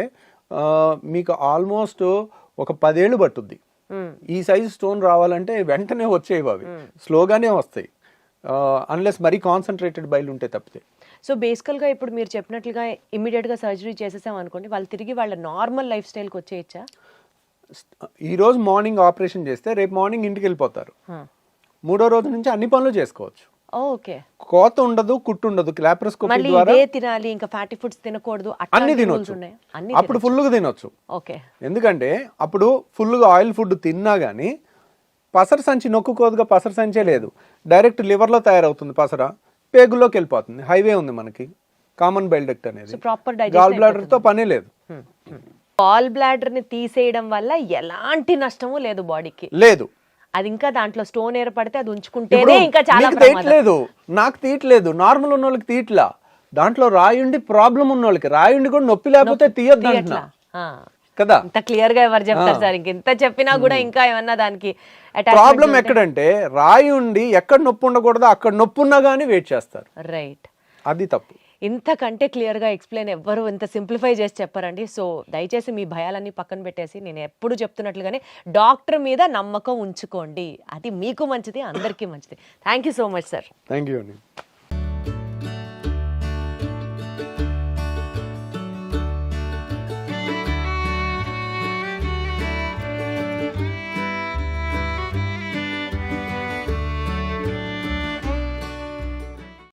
మీకు ఆల్మోస్ట్ ఒక 10 ఏళ్ళు పట్టుద్ది. ఈ సైజు స్టోన్ రావాలంటే వెంటనే వచ్చేవి, అవి స్లోగానే వస్తాయి అన్లెస్ మరీ కాన్సన్ట్రేటెడ్ బైల్ ఉంటే తప్పితే. సో బేసికల్గా ఇప్పుడు మీరు చెప్పినట్లుగా ఇమ్మీడియట్గా సర్జరీ చేసేసాం అనుకోండి, వాళ్ళు తిరిగి వాళ్ళ నార్మల్ లైఫ్ స్టైల్కి వచ్చేయచ్చా? ఈరోజు మార్నింగ్ ఆపరేషన్ చేస్తే రేపు మార్నింగ్ ఇంటికి వెళ్ళిపోతారు. 3వ రోజు నుంచి అన్ని పనులు చేసుకోవచ్చు. ఓకే, కోత ఉండదు, కుట్టు ఉండదు. లాప్రోస్కోపీ ద్వారా తినాలి, ఇంకా ఫ్యాటీ ఫుడ్స్ తినకూడదు, అన్ని తినొచ్చు. అప్పుడు ఫుల్గా తినొచ్చు. ఓకే, ఎందుకంటే అప్పుడు ఫుల్గా ఆయిల్ ఫుడ్ తిన్నా కానీ పసర సంచి నొక్కుకోదుగా, పసర సంచే లేదు, డైరెక్ట్ లివర్లో తయారవుతుంది పసర, పేగుల్లోకి వెళ్ళిపోతుంది. హైవే ఉంది మనకి, కామన్ బైల్ డక్ట్ అనేది. గాల్ బ్లాడర్ తో పనే లేదు. గాల్ బ్లాడర్ ని తీసేయడం వల్ల ఎలాంటి నష్టము లేదు బాడీకి, లేదు. అది ఇంకా దాంట్లో స్టోన్ ఏర్పడితే అది ఉంచుకుంటేనే ఇంకా చాలా తీయట్లేదు. నాకు తీయట్లేదు, నార్మల్ ఉన్న వాళ్ళకి తీయట్లా. దాంట్లో రాయుండి ప్రాబ్లం ఉన్న వాళ్ళకి, రాయుండి కూడా నొప్పి లేకపోతే తీయద్దు కదా. ఇంత క్లియర్ గా ఎవరు చెప్తారు సార్? ఇంత చెప్పినా కూడా ఇంకా ఏమన్నా దానికి ప్రాబ్లం ఎక్కడంటే రాయుండి ఎక్కడ నొప్పి ఉండకూడదు అక్కడ నొప్పి ఉన్నా గానీ వెయిట్ చేస్తారు. రైట్, అది తప్పు. ఇంతకంటే క్లియర్గా ఎక్స్ప్లెయిన్ ఎవ్వరు ఇంత సింప్లిఫై చేసి చెప్పారండి. సో దయచేసి మీ భయాలన్నీ పక్కన పెట్టేసి నేను ఎప్పుడు చెప్తున్నట్లుగానే డాక్టర్ మీద నమ్మకం ఉంచుకోండి. అది మీకు మంచిది, అందరికీ మంచిది. Thank you so much sir. Thank you అండి.